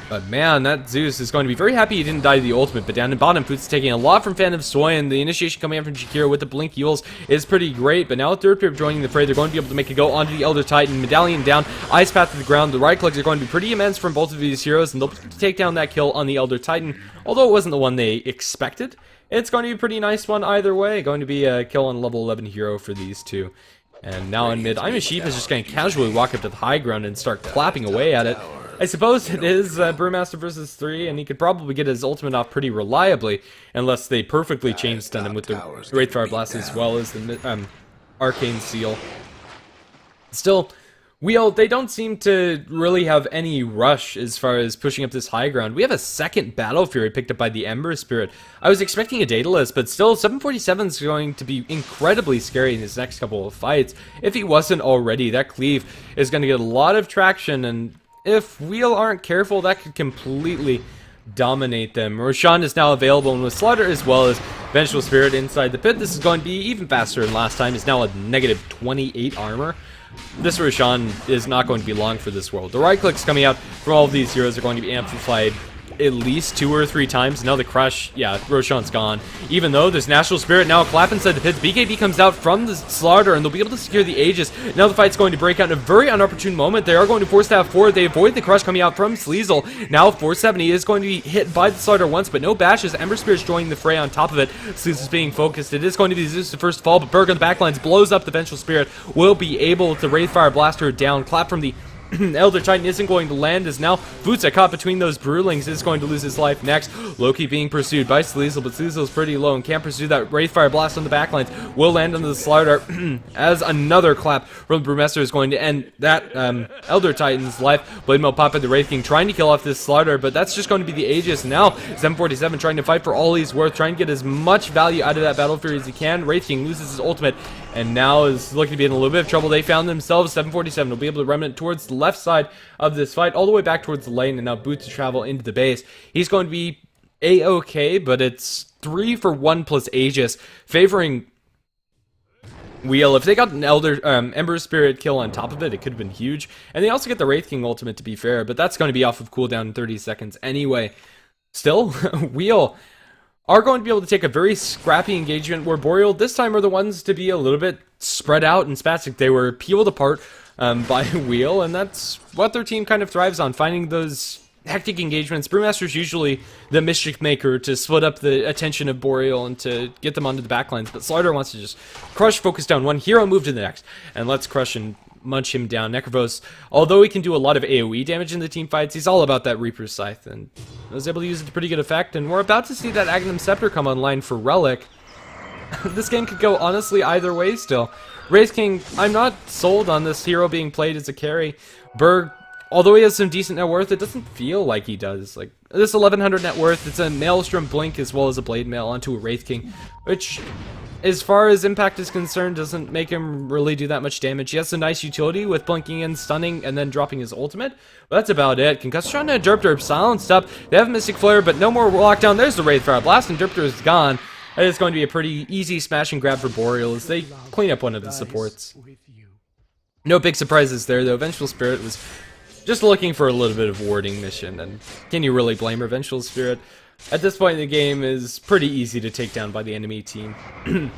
But man, that Zeus is going to be very happy he didn't die to the ultimate. But down in bottom, Food's taking a lot from Phantom Soy, and the initiation coming out from Jakiro with the Blink Heals is pretty great. But now with Third Pip joining the fray, they're going to be able to make a go onto the Elder Titan. Medallion down, Ice Path to the ground. The right clicks are going to be pretty immense from both of these heroes, and they'll take down that kill on the Elder Titan. Although it wasn't the one they expected, it's going to be a pretty nice one either way. Going to be a kill on level 11 hero for these two. And now in mid, I'm a Sheep is just going to casually walk up to the high ground and start clapping away at it. I suppose it is Brewmaster versus 3, and he could probably get his ultimate off pretty reliably, unless they perfectly chain stun him with the Wraithfire Blast as well as the Arcane Seal. Still, Wheel, they don't seem to really have any rush as far as pushing up this high ground. We have a second Battle Fury picked up by the Ember Spirit. I was expecting a Daedalus, but still, 747 is going to be incredibly scary in his next couple of fights. If he wasn't already, that cleave is going to get a lot of traction, and if Wheel aren't careful, that could completely dominate them. Roshan is now available, and with Slaughter as well as Vengeful Spirit inside the pit, this is going to be even faster than last time. It's now a negative 28 armor. This Roshan is not going to be long for this world. The right clicks coming out from all of these heroes are going to be amplified at least 2 or 3 times. Now the Crush, yeah, Roshan's gone. Even though there's National Spirit now a clap inside the pits, BKB comes out from the Slaughter, and they'll be able to secure the Aegis. Now the fight's going to break out in a very unopportune moment. They are going to force that forward. They avoid the Crush coming out from Sleazel. Now 470 is going to be hit by the Slaughter once, but no bashes. Ember Spirit's joining the fray on top of it. Sleazel's being focused. It is going to be Zeus the first fall, but Berg on the backlines blows up the Vengeful Spirit. Will be able to Wraithfire Blast her down. Clap from the Elder Titan isn't going to land, as now Futsa caught between those Brewlings is going to lose his life next. Loki being pursued by Sleazel, but Sleazel's pretty low and can't pursue that Wraithfire Blast on the backlines. Will land on the Slaughter as another clap from the Brewmaster is going to end that Elder Titan's life. Blade Mail pop at the Wraith King trying to kill off this Slaughter, but that's just going to be the Aegis. Now 747 trying to fight for all he's worth, trying to get as much value out of that Battle Fury as he can. Wraith King loses his ultimate and now is looking to be in a little bit of trouble. They found themselves. 747 will be able to remnant towards the left side of this fight, all the way back towards the lane, and now Boots to travel into the base. He's going to be A-okay, but it's 3 for 1 plus Aegis, favoring Wheel. If they got an Ember Spirit kill on top of it, it could have been huge. And they also get the Wraith King ultimate, to be fair, but that's going to be off of cooldown in 30 seconds anyway. Still, Wheel are going to be able to take a very scrappy engagement, where Boreal this time are the ones to be a little bit spread out and spastic. They were peeled apart by Wheel, and that's what their team kind of thrives on, finding those hectic engagements. Brewmaster's usually the mischief maker to split up the attention of Boreal and to get them onto the backlines, but Slaughter wants to just crush, focus down one hero, move to the next, and let's crush and munch him down. Necrophos, although he can do a lot of AoE damage in the team fights, he's all about that Reaper's Scythe, and was able to use it to pretty good effect, and we're about to see that Aghanim Scepter come online for Relic. This game could go honestly either way still. Wraith King, I'm not sold on this hero being played as a carry. Berg, although he has some decent net worth, it doesn't feel like he does. Like, this 1100 net worth. It's a Maelstrom Blink as well as a Blade Mail onto a Wraith King, which, as far as impact is concerned, doesn't make him really do that much damage. He has a nice utility with blinking and stunning and then dropping his ultimate, but that's about it. Concuss trying to derp silenced up. They have Mystic Flare, but no more lockdown. There's the Wraith Fire Blast, and derp is gone. And it's going to be a pretty easy smash and grab for Boreal as they clean up one of the supports. No big surprises there, though. Vengeful Spirit was just looking for a little bit of warding mission, and can you really blame her? Vengeful Spirit, at this point in the game, is pretty easy to take down by the enemy team.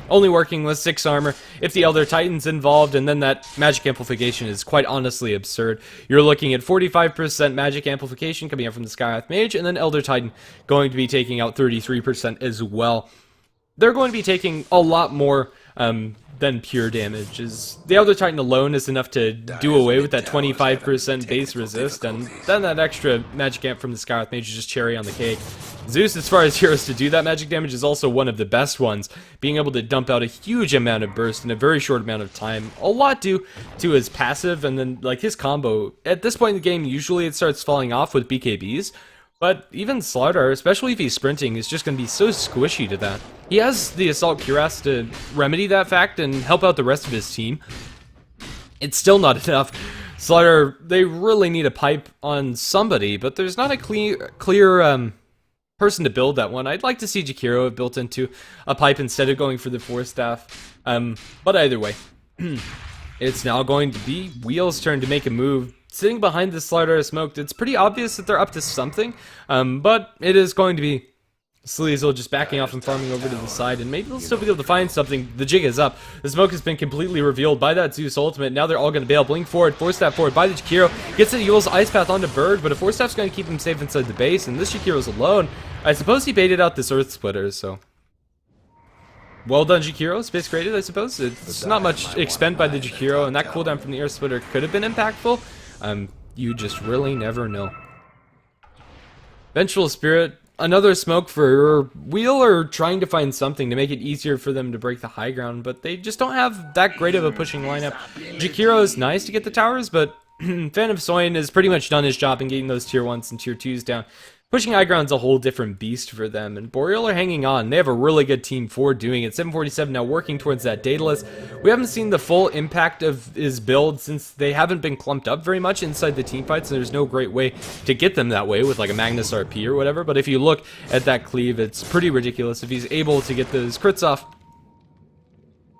Only working with 6 armor. If the Elder Titan's involved, and then that magic amplification is quite honestly absurd. You're looking at 45% magic amplification coming out from the Skyhath Mage, and then Elder Titan going to be taking out 33% as well. They're going to be taking a lot more than pure damage. The Elder Titan alone is enough to do away with that 25% base resist, and then that extra magic amp from the Skyhath Mage is just cherry on the cake. Zeus, as far as heroes to do that magic damage, is also one of the best ones, being able to dump out a huge amount of burst in a very short amount of time. A lot due to his passive, and then like his combo. At this point in the game, usually it starts falling off with BKBs, but even Slardar, especially if he's sprinting, is just going to be so squishy to that. He has the Assault Cuirass to remedy that fact and help out the rest of his team. It's still not enough. Slardar, they really need a pipe on somebody, but there's not a clear person to build that one. I'd like to see Jakiro have built into a pipe instead of going for the Force Staff. But either way, it's now going to be Wheel's turn to make a move. Sitting behind the Slardar smoked, it's pretty obvious that they're up to something, but it is going to be Sleazel just backing off and farming over to the side, and maybe they'll still be able to find something. The jig is up. The smoke has been completely revealed by that Zeus ultimate. Now they're all going to bail. Blink forward, Force Staff forward by the Jakiro. Gets it, Yule's Ice Path onto Berg, but a Force Staff's going to keep him safe inside the base, and this Jakiro's alone. I suppose he baited out this Earth Splitter, so well done, Jakiro. Space graded, I suppose. It's not much expend by the Jakiro, and that cooldown from the Earth Splitter could have been impactful. You just really never know. Vengeful Spirit, another smoke for Wheel, or trying to find something to make it easier for them to break the high ground, but they just don't have that great of a pushing lineup. Jakiro is nice to get the towers, but Fan of Soin has pretty much done his job in getting those tier 1s and tier 2s down. Pushing high ground's a whole different beast for them, and Boreal are hanging on. They have a really good team for doing it. 747 now working towards that Daedalus. We haven't seen the full impact of his build since they haven't been clumped up very much inside the team fights, so there's no great way to get them that way with like a Magnus RP or whatever, but if you look at that cleave, it's pretty ridiculous. If he's able to get those crits off,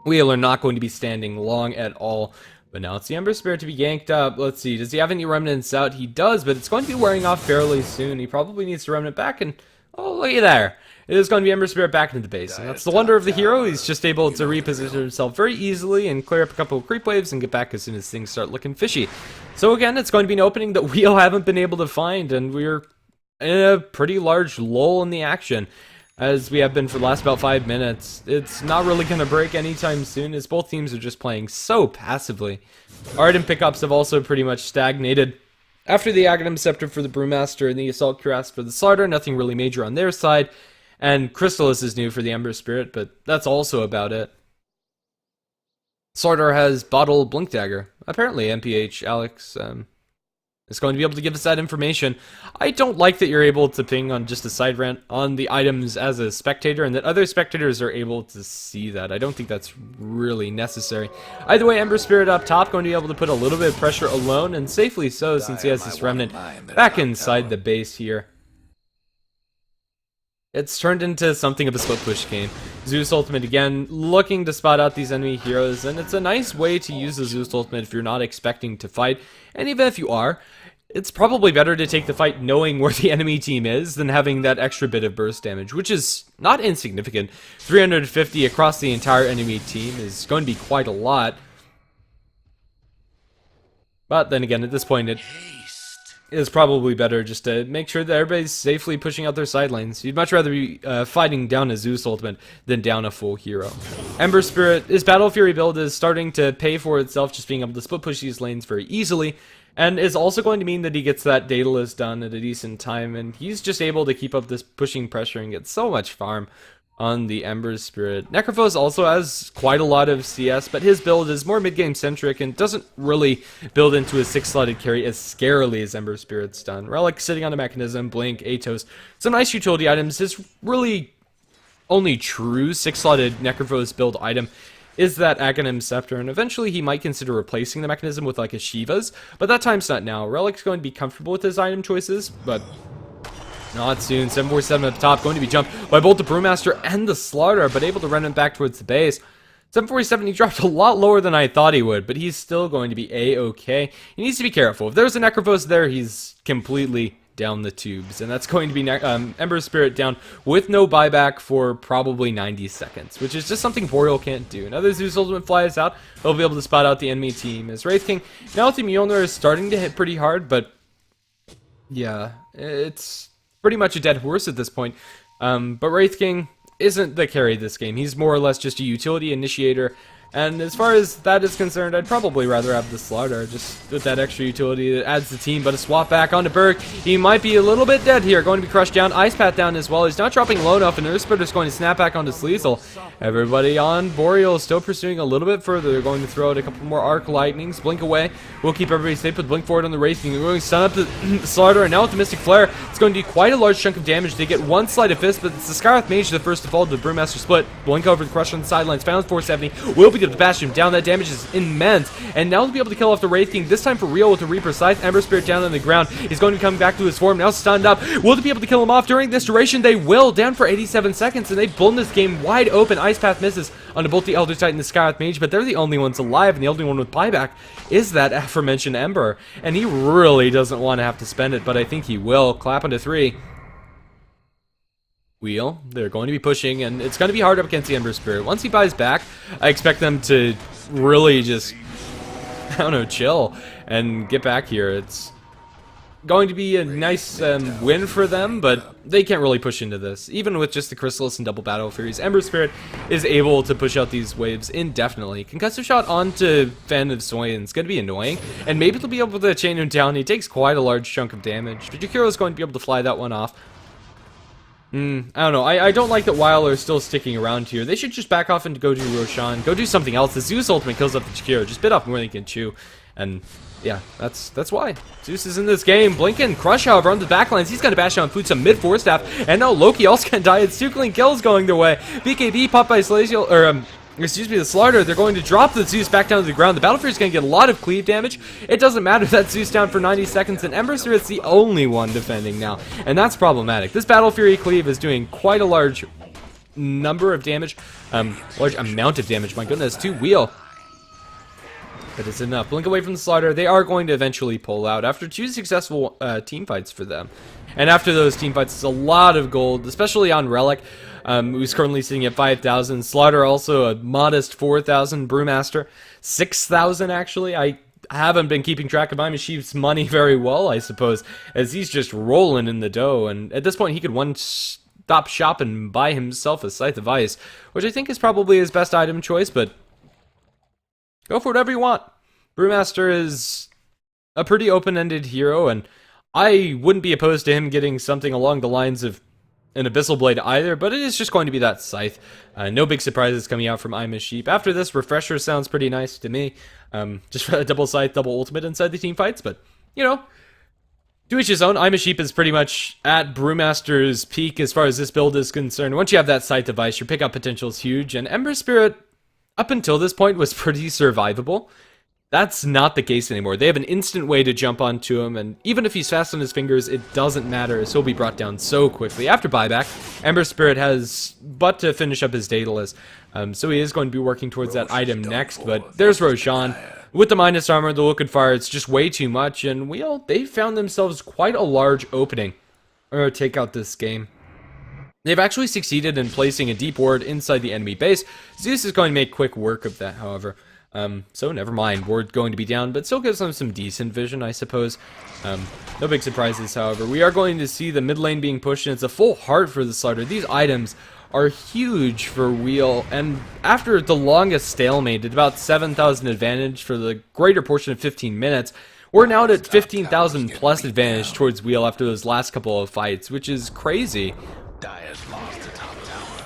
Wheel are not going to be standing long at all. But now it's the Ember Spirit to be yanked up. Let's see, does he have any remnants out? He does, but it's going to be wearing off fairly soon. He probably needs to remnant back, and oh, look at there. It is going to be Ember Spirit back into the base. And that's the wonder of the hero. He's just able to reposition himself very easily and clear up a couple of creep waves and get back as soon as things start looking fishy. So again, it's going to be an opening that we all haven't been able to find, and we're in a pretty large lull in the action, as we have been for the last about 5 minutes. It's not really going to break anytime soon, as both teams are just playing so passively. Ardent pickups have also pretty much stagnated. After the Aghanim Scepter for the Brewmaster and the Assault Cuirass for the Slardar, nothing really major on their side. And Crystallis is new for the Ember Spirit, but that's also about it. Slardar has Bottle Blink Dagger. Apparently, MPH Alex is going to be able to give us that information. I don't like that you're able to ping on just a side rant on the items as a spectator, and that other spectators are able to see that. I don't think that's really necessary. Either way, Ember Spirit up top, going to be able to put a little bit of pressure alone, and safely so, since he has this remnant back inside the base here. It's turned into something of a split push game. Zeus Ultimate again, looking to spot out these enemy heroes, and it's a nice way to use the Zeus Ultimate if you're not expecting to fight. And even if you are, it's probably better to take the fight knowing where the enemy team is than having that extra bit of burst damage, which is not insignificant. 350 across the entire enemy team is going to be quite a lot. But then again, at this point, it is probably better just to make sure that everybody's safely pushing out their side lanes. You'd much rather be fighting down a Zeus Ultimate than down a full hero. Ember Spirit, his Battle Fury build is starting to pay for itself, just being able to split push these lanes very easily, and is also going to mean that he gets that Daedalus done at a decent time, and he's just able to keep up this pushing pressure and get so much farm. on the Ember Spirit. Necrophos also has quite a lot of CS, but his build is more mid-game centric and doesn't really build into a 6-slotted carry as scarily as Ember Spirit's done. Relic sitting on a mechanism, Blink, Atos, some nice utility items. His really only true 6-slotted Necrophos build item is that Aghanim Scepter, and eventually he might consider replacing the mechanism with like a Shiva's, but that time's not now. Relic's going to be comfortable with his item choices, but not soon. 747 at the top, going to be jumped by both the Brewmaster and the Slaughter, but able to run him back towards the base. 747, he dropped a lot lower than I thought he would, but he's still going to be A-okay. He needs to be careful. If there's a Necrophos there, he's completely down the tubes, and that's going to be Ember Spirit down with no buyback for probably 90 seconds, which is just something Boreal can't do. Now that Zeus Ultimate flies out, they'll be able to spot out the enemy team. As Wraith King, now with the Mjolnir is starting to hit pretty hard, but yeah, it's pretty much a dead horse at this point. But Wraith King isn't the carry this game. He's more or less just a utility initiator. And as far as that is concerned, I'd probably rather have the Slaughter, just with that extra utility that adds the team. But a swap back onto Berg. He might be a little bit dead here, going to be crushed down. Ice Path down as well. He's not dropping low enough, and Earth Splitter is going to snap back onto Sleazel. Everybody on Boreal is still pursuing a little bit further. They're going to throw out a couple more Arc Lightnings. Blink away. We'll keep everybody safe with Blink forward on the Wraith King. We're going to stun up the Slaughter, and now with the Mystic Flare, it's going to do quite a large chunk of damage. They get one Sleight of Fist, but it's the Skywrath Mage the first to fall to the Brewmaster split. Blink over the Crush on the sidelines. Found 470. Will be able to bash him down. That damage is immense, and now to be able to kill off the Wraith King, this time for real with the Reaper Scythe. Ember Spirit down on the ground. He's going to be coming back to his form, now stunned up. Will they be able to kill him off during this duration? They will, down for 87 seconds, and they've blown this game wide open. Ice Path misses onto both the Elder Titan and the Skywrath Mage, but they're the only ones alive, and the only one with buyback is that aforementioned Ember, and he really doesn't want to have to spend it, but I think he will. Clap onto 3. Wheel. They're going to be pushing, and it's going to be hard up against the Ember Spirit. Once he buys back, I expect them to really just, I don't know, chill and get back here. It's going to be a nice win for them, but they can't really push into this. Even with just the Chrysalis and double Battle Furies, Ember Spirit is able to push out these waves indefinitely. Concussive Shot onto Fan of Soin is going to be annoying, and maybe they'll be able to chain him down. He takes quite a large chunk of damage. Jakiro is going to be able to fly that one off. I don't know. I don't like that Weil are still sticking around here. They should just back off and go do Roshan. Go do something else. The Zeus ultimate kills up the Jakiro. Just bit off more than he can chew. And yeah, that's why. Zeus is in this game. Blinken, Crush, however, on the backlines. He's going to bash on Futsa mid-4 staff. And now Loki also going to die. It's 2 clean kills going their way. BKB popped by Slaziel, or excuse me, the Slaughter. They're going to drop the Zeus back down to the ground. The Battlefield is going to get a lot of cleave damage. It doesn't matter that Zeus down for 90 seconds, and Ember Spirit's the only one defending now, and that's problematic. This Battle Fury cleave is doing quite a large number of damage, large amount of damage, my goodness, to Wheel. But it's enough. Blink away from the Slaughter. They are going to eventually pull out after 2 successful team fights for them. And after those team fights, it's a lot of gold, especially on Relic, who's currently sitting at 5,000. Slaughter also a modest 4,000. Brewmaster 6,000 actually. I haven't been keeping track of my Mashiv's money very well, I suppose, as he's just rolling in the dough. And at this point, he could one-stop shop and buy himself a Scythe of Ice, which I think is probably his best item choice, but go for whatever you want. Brewmaster is a pretty open-ended hero, and I wouldn't be opposed to him getting something along the lines of an Abyssal Blade either, but it is just going to be that Scythe. No big surprises coming out from I'm a Sheep. After this, Refresher sounds pretty nice to me. Just a double Scythe, double Ultimate inside the team fights, but, you know, to each his own. I'm a Sheep is pretty much at Brewmaster's peak as far as this build is concerned. Once you have that Scythe device, your pickup potential is huge, and Ember Spirit, up until this point, was pretty survivable. That's not the case anymore. They have an instant way to jump onto him, and even if he's fast on his fingers, it doesn't matter, as he'll be brought down so quickly. After buyback, Ember Spirit has but to finish up his Daedalus, so he is going to be working towards that item next, but there's Roshan. With the minus armor, the Look and Fire, it's just way too much, and they found themselves quite a large opening to take out this game. They've actually succeeded in placing a deep ward inside the enemy base. Zeus is going to make quick work of that, however. So never mind, ward going to be down, but still gives them some decent vision, I suppose. No big surprises, however. We are going to see the mid lane being pushed, and it's a full heart for the Slaughter. These items are huge for Wheel, and after the longest stalemate at about 7,000 advantage for the greater portion of 15 minutes, we're now at 15,000 plus advantage towards Wheel after those last couple of fights, which is crazy.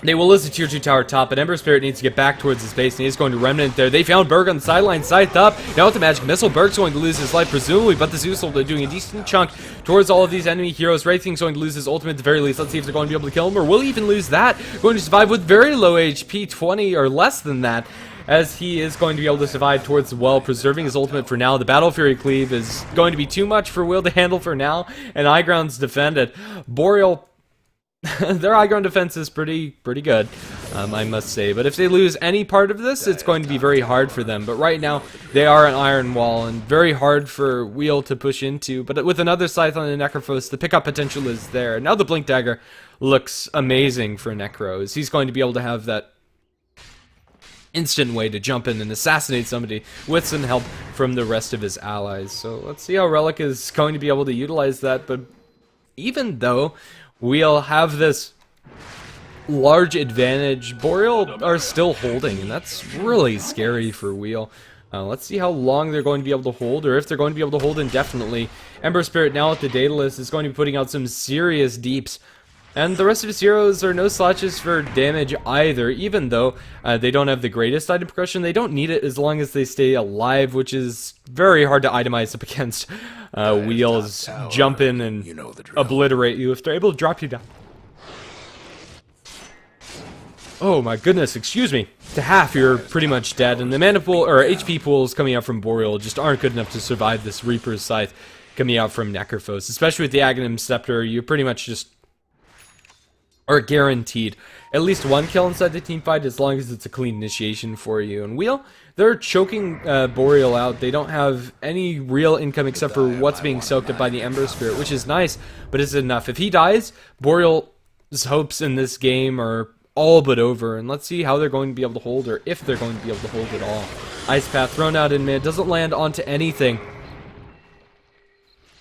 They will lose the tier 2 tower top, but Ember Spirit needs to get back towards his base, and he's going to Remnant there. They found Berg on the sideline, scythed up. Now with the Magic Missile, Berg's going to lose his life, presumably, but the Zeus are doing a decent chunk towards all of these enemy heroes. Wraith King's going to lose his ultimate at the very least. Let's see if they're going to be able to kill him, or will he even lose that? Going to survive with very low HP, 20 or less than that, as he is going to be able to survive towards the well, preserving his ultimate for now. The Battle Fury Cleave is going to be too much for Will to handle for now, and High Ground's defended. Boreal, their high ground defense is pretty good, I must say. But if they lose any part of this, it's going to be very hard for them. But right now, they are an iron wall and very hard for Wheel to push into. But with another Scythe on the Necrophos, the pickup potential is there. Now the Blink Dagger looks amazing for Necros. He's going to be able to have that instant way to jump in and assassinate somebody with some help from the rest of his allies. So let's see how Relic is going to be able to utilize that. But even though we'll have this large advantage, Boreal are still holding, and that's really scary for Wheel. Let's see how long they're going to be able to hold, or if they're going to be able to hold indefinitely. Ember Spirit, now with the Daedalus, is going to be putting out some serious deeps. And the rest of his heroes are no slouches for damage either, even though they don't have the greatest item progression. They don't need it as long as they stay alive, which is very hard to itemize up against. Wheels jump in and obliterate you if they're able to drop you down. Oh my goodness, excuse me. To half, you're pretty much dead, and the mana pool, or HP pools coming out from Boreal just aren't good enough to survive this Reaper's Scythe coming out from Necrophos. Especially with the Aghanim Scepter, you pretty much just are guaranteed at least one kill inside the team fight as long as it's a clean initiation for you. And Wheel, they're choking Boreal out. They don't have any real income except for what's being soaked up by the Ember Spirit, which is nice, but is enough. If he dies, Boreal's hopes in this game are all but over, and let's see how they're going to be able to hold, or if they're going to be able to hold at all. Ice Path thrown out in mid, doesn't land onto anything,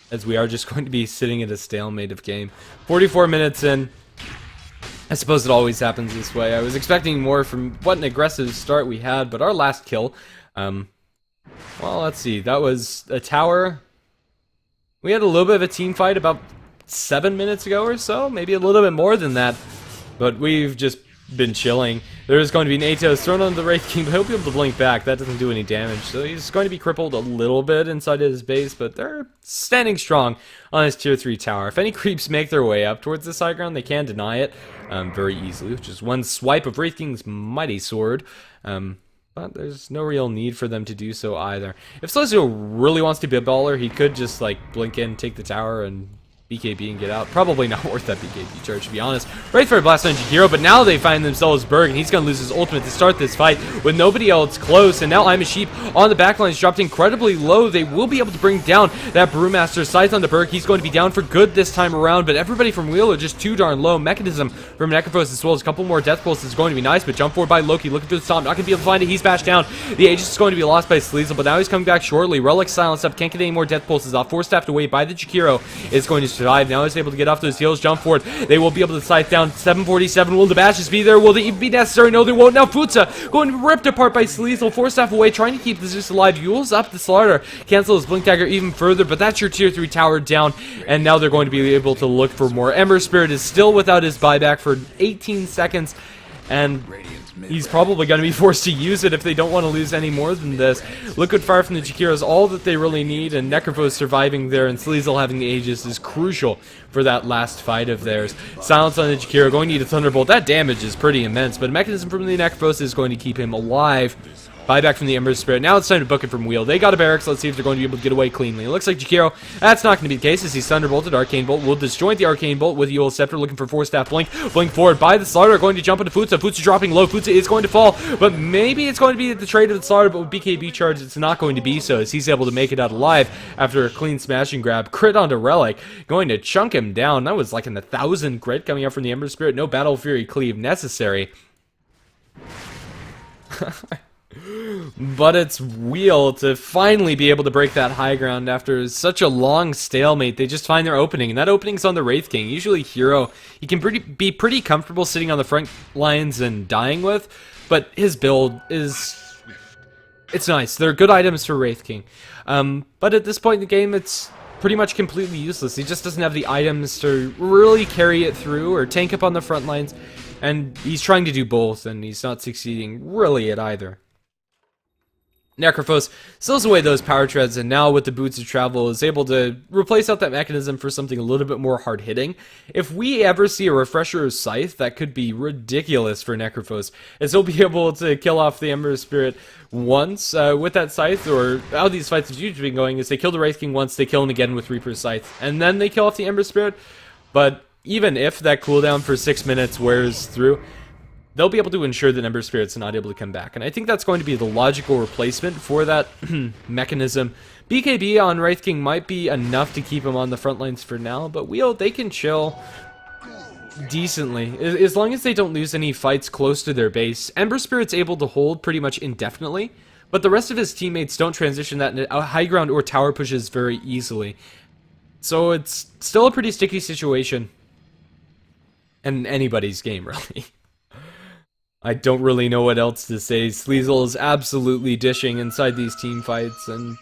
as we are just going to be sitting at a stalemate of game. 44 minutes in. I suppose it always happens this way. I was expecting more from what an aggressive start we had, but our last kill, well, let's see, that was a tower. We had a little bit of a team fight about 7 minutes ago or so, maybe a little bit more than that, but we've just been chilling. There's going to be an Atos thrown on the Wraith King, but he'll be able to blink back. That doesn't do any damage, so he's going to be crippled a little bit inside of his base, but they're standing strong on his tier 3 tower. If any creeps make their way up towards this high ground, they can deny it very easily, which is one swipe of Wraith King's mighty sword. But there's no real need for them to do so either. If Celestial really wants to be a baller, he could just like blink in, take the tower, and BKB and get out. Probably not worth that BKB charge, to be honest. Right for a blast on Jakiro, but now they find themselves Berg, and he's going to lose his ultimate to start this fight with nobody else close. And now I'm a Sheep on the backline is dropped incredibly low. They will be able to bring down that Brewmaster. Scythe on the Berg. He's going to be down for good this time around, but everybody from Wheel are just too darn low. Mechanism from Necrophos as well as a couple more Death Pulse is going to be nice, but jump forward by Loki. Looking for the stomp. Not going to be able to find it. He's bashed down. The Aegis is going to be lost by Sleazel, but now he's coming back shortly. Relic silenced up. Can't get any more Death Pulses off. Force staffed away by the Jakiro is going to survive. Now he's able to get off those heels, jump forward. They will be able to scythe down 747. Will the bashes be there? Will they even be necessary? No, they won't. Now Futsa going to be ripped apart by Sleazel. Force staff away, trying to keep the Zeus alive. Yules up the Slaughter. Cancel his Blink Dagger even further, but that's your tier 3 tower down, and now they're going to be able to look for more. Ember Spirit is still without his buyback for 18 seconds, and he's probably going to be forced to use it if they don't want to lose any more than this. Liquid Fire from the Jakiro is all that they really need, and Necrophos surviving there and Sleazel having the Aegis is crucial for that last fight of theirs. Silence on the Jakiro, going to need a Thunderbolt. That damage is pretty immense, but a Mechanism from the Necrophos is going to keep him alive. Buyback from the Ember Spirit. Now it's time to book it from Wheel. They got a barracks. Let's see if they're going to be able to get away cleanly. It looks like Jakiro, that's not going to be the case as he's Thunderbolted. Arcane Bolt will disjoint the Arcane Bolt with Yule's Scepter, looking for Force Staff Blink. Blink forward by the Slaughter, going to jump into Futsa. Futsa dropping low. Futsa is going to fall, but maybe it's going to be the trade of the Slaughter, but with BKB charge, it's not going to be so as he's able to make it out alive after a clean smash and grab. Crit onto Relic, going to chunk him down. That was like in the 1,000 crit coming out from the Ember Spirit. No Battle Fury Cleave necessary. But it's Wheel to finally be able to break that high ground after such a long stalemate. They just find their opening, and that opening's on the Wraith King. Usually Hero, he can be pretty comfortable sitting on the front lines and dying with, but his build is... it's nice. They're good items for Wraith King. But at this point in the game, it's pretty much completely useless. He just doesn't have the items to really carry it through or tank up on the front lines. And he's trying to do both, and he's not succeeding really at either. Necrophos steals away those power treads, and now with the boots of travel is able to replace out that mechanism for something a little bit more hard hitting. If we ever see a refresher of Scythe, that could be ridiculous for Necrophos, as he'll be able to kill off the Ember Spirit once with that Scythe, or how these fights have usually been going is they kill the Wraith King once, they kill him again with Reaper's Scythe, and then they kill off the Ember Spirit. But even if that cooldown for 6 minutes wears through, they'll be able to ensure that Ember Spirit's not able to come back. And I think that's going to be the logical replacement for that mechanism. BKB on Wraith King might be enough to keep him on the front lines for now, but they can chill decently. As long as they don't lose any fights close to their base, Ember Spirit's able to hold pretty much indefinitely, but the rest of his teammates don't transition that into high ground or tower pushes very easily. So it's still a pretty sticky situation. And anybody's game, really. I don't really know what else to say. Sleazel is absolutely dishing inside these team fights, and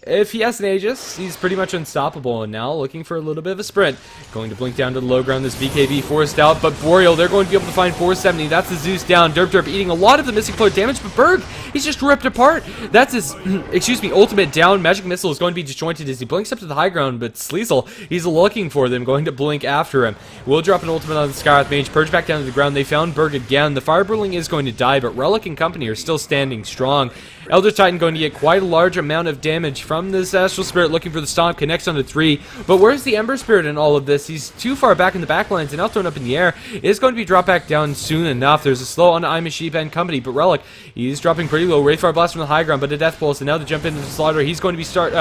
if he has an Aegis, he's pretty much unstoppable, and now looking for a little bit of a sprint. Going to blink down to the low ground, this BKB forced out, but Boreal, they're going to be able to find 470. That's the Zeus down. Derp eating a lot of the Mystic Flare damage, but Berg, he's just ripped apart. That's his, ultimate down. Magic Missile is going to be disjointed as he blinks up to the high ground, but Sleazel, he's looking for them, going to blink after him. Will drop an ultimate on the Skywrath Mage, purge back down to the ground. They found Berg again. The Fire Brawling is going to die, but Relic and company are still standing strong. Elder Titan going to get quite a large amount of damage from this Astral Spirit, looking for the stomp, connects on the 3. But where's the Ember Spirit in all of this? He's too far back in the backlines and now thrown up in the air. It is going to be dropped back down soon enough. There's a slow on I'm a Sheep and company, but Relic, he's dropping pretty low. Wraithfire Blast from the high ground, but a Death Pulse, and now the jump into the Slaughter. He's going to be start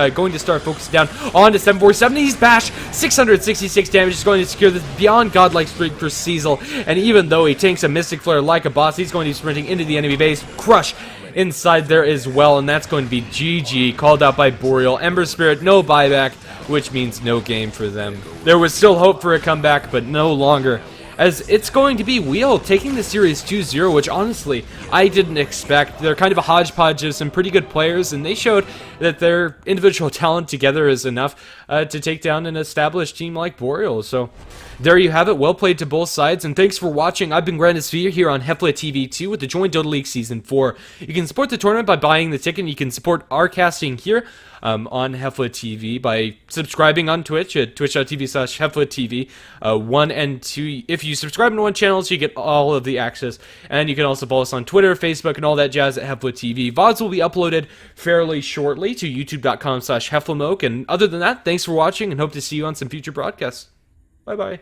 focusing down on to 747. He's bashed. 666 damage is going to secure this beyond godlike streak for Sleazel. And even though he tanks a Mystic Flare like a boss, he's going to be sprinting into the enemy base. Crush inside there as well, and that's going to be GG, called out by Boreal. Ember Spirit, no buyback, which means no game for them. There was still hope for a comeback, but no longer, as it's going to be Wheel taking the series 2-0, which honestly, I didn't expect. They're kind of a hodgepodge of some pretty good players, and they showed that their individual talent together is enough to take down an established team like Boreal. So there you have it. Well played to both sides, and thanks for watching. I've been GrandisPhier here on HeflaTV 2 with the Join Dota League Season 4. You can support the tournament by buying the ticket, and you can support our casting here on HeflaTV by subscribing on Twitch at twitch.tv/HeflaTV 1 and 2. If you subscribe to one channel, you get all of the access, and you can also follow us on Twitter, Facebook, and all that jazz at HeflaTV. VODs will be uploaded fairly shortly to youtube.com/HeflaMoke, and other than that, thanks for watching, and hope to see you on some future broadcasts. Bye-bye.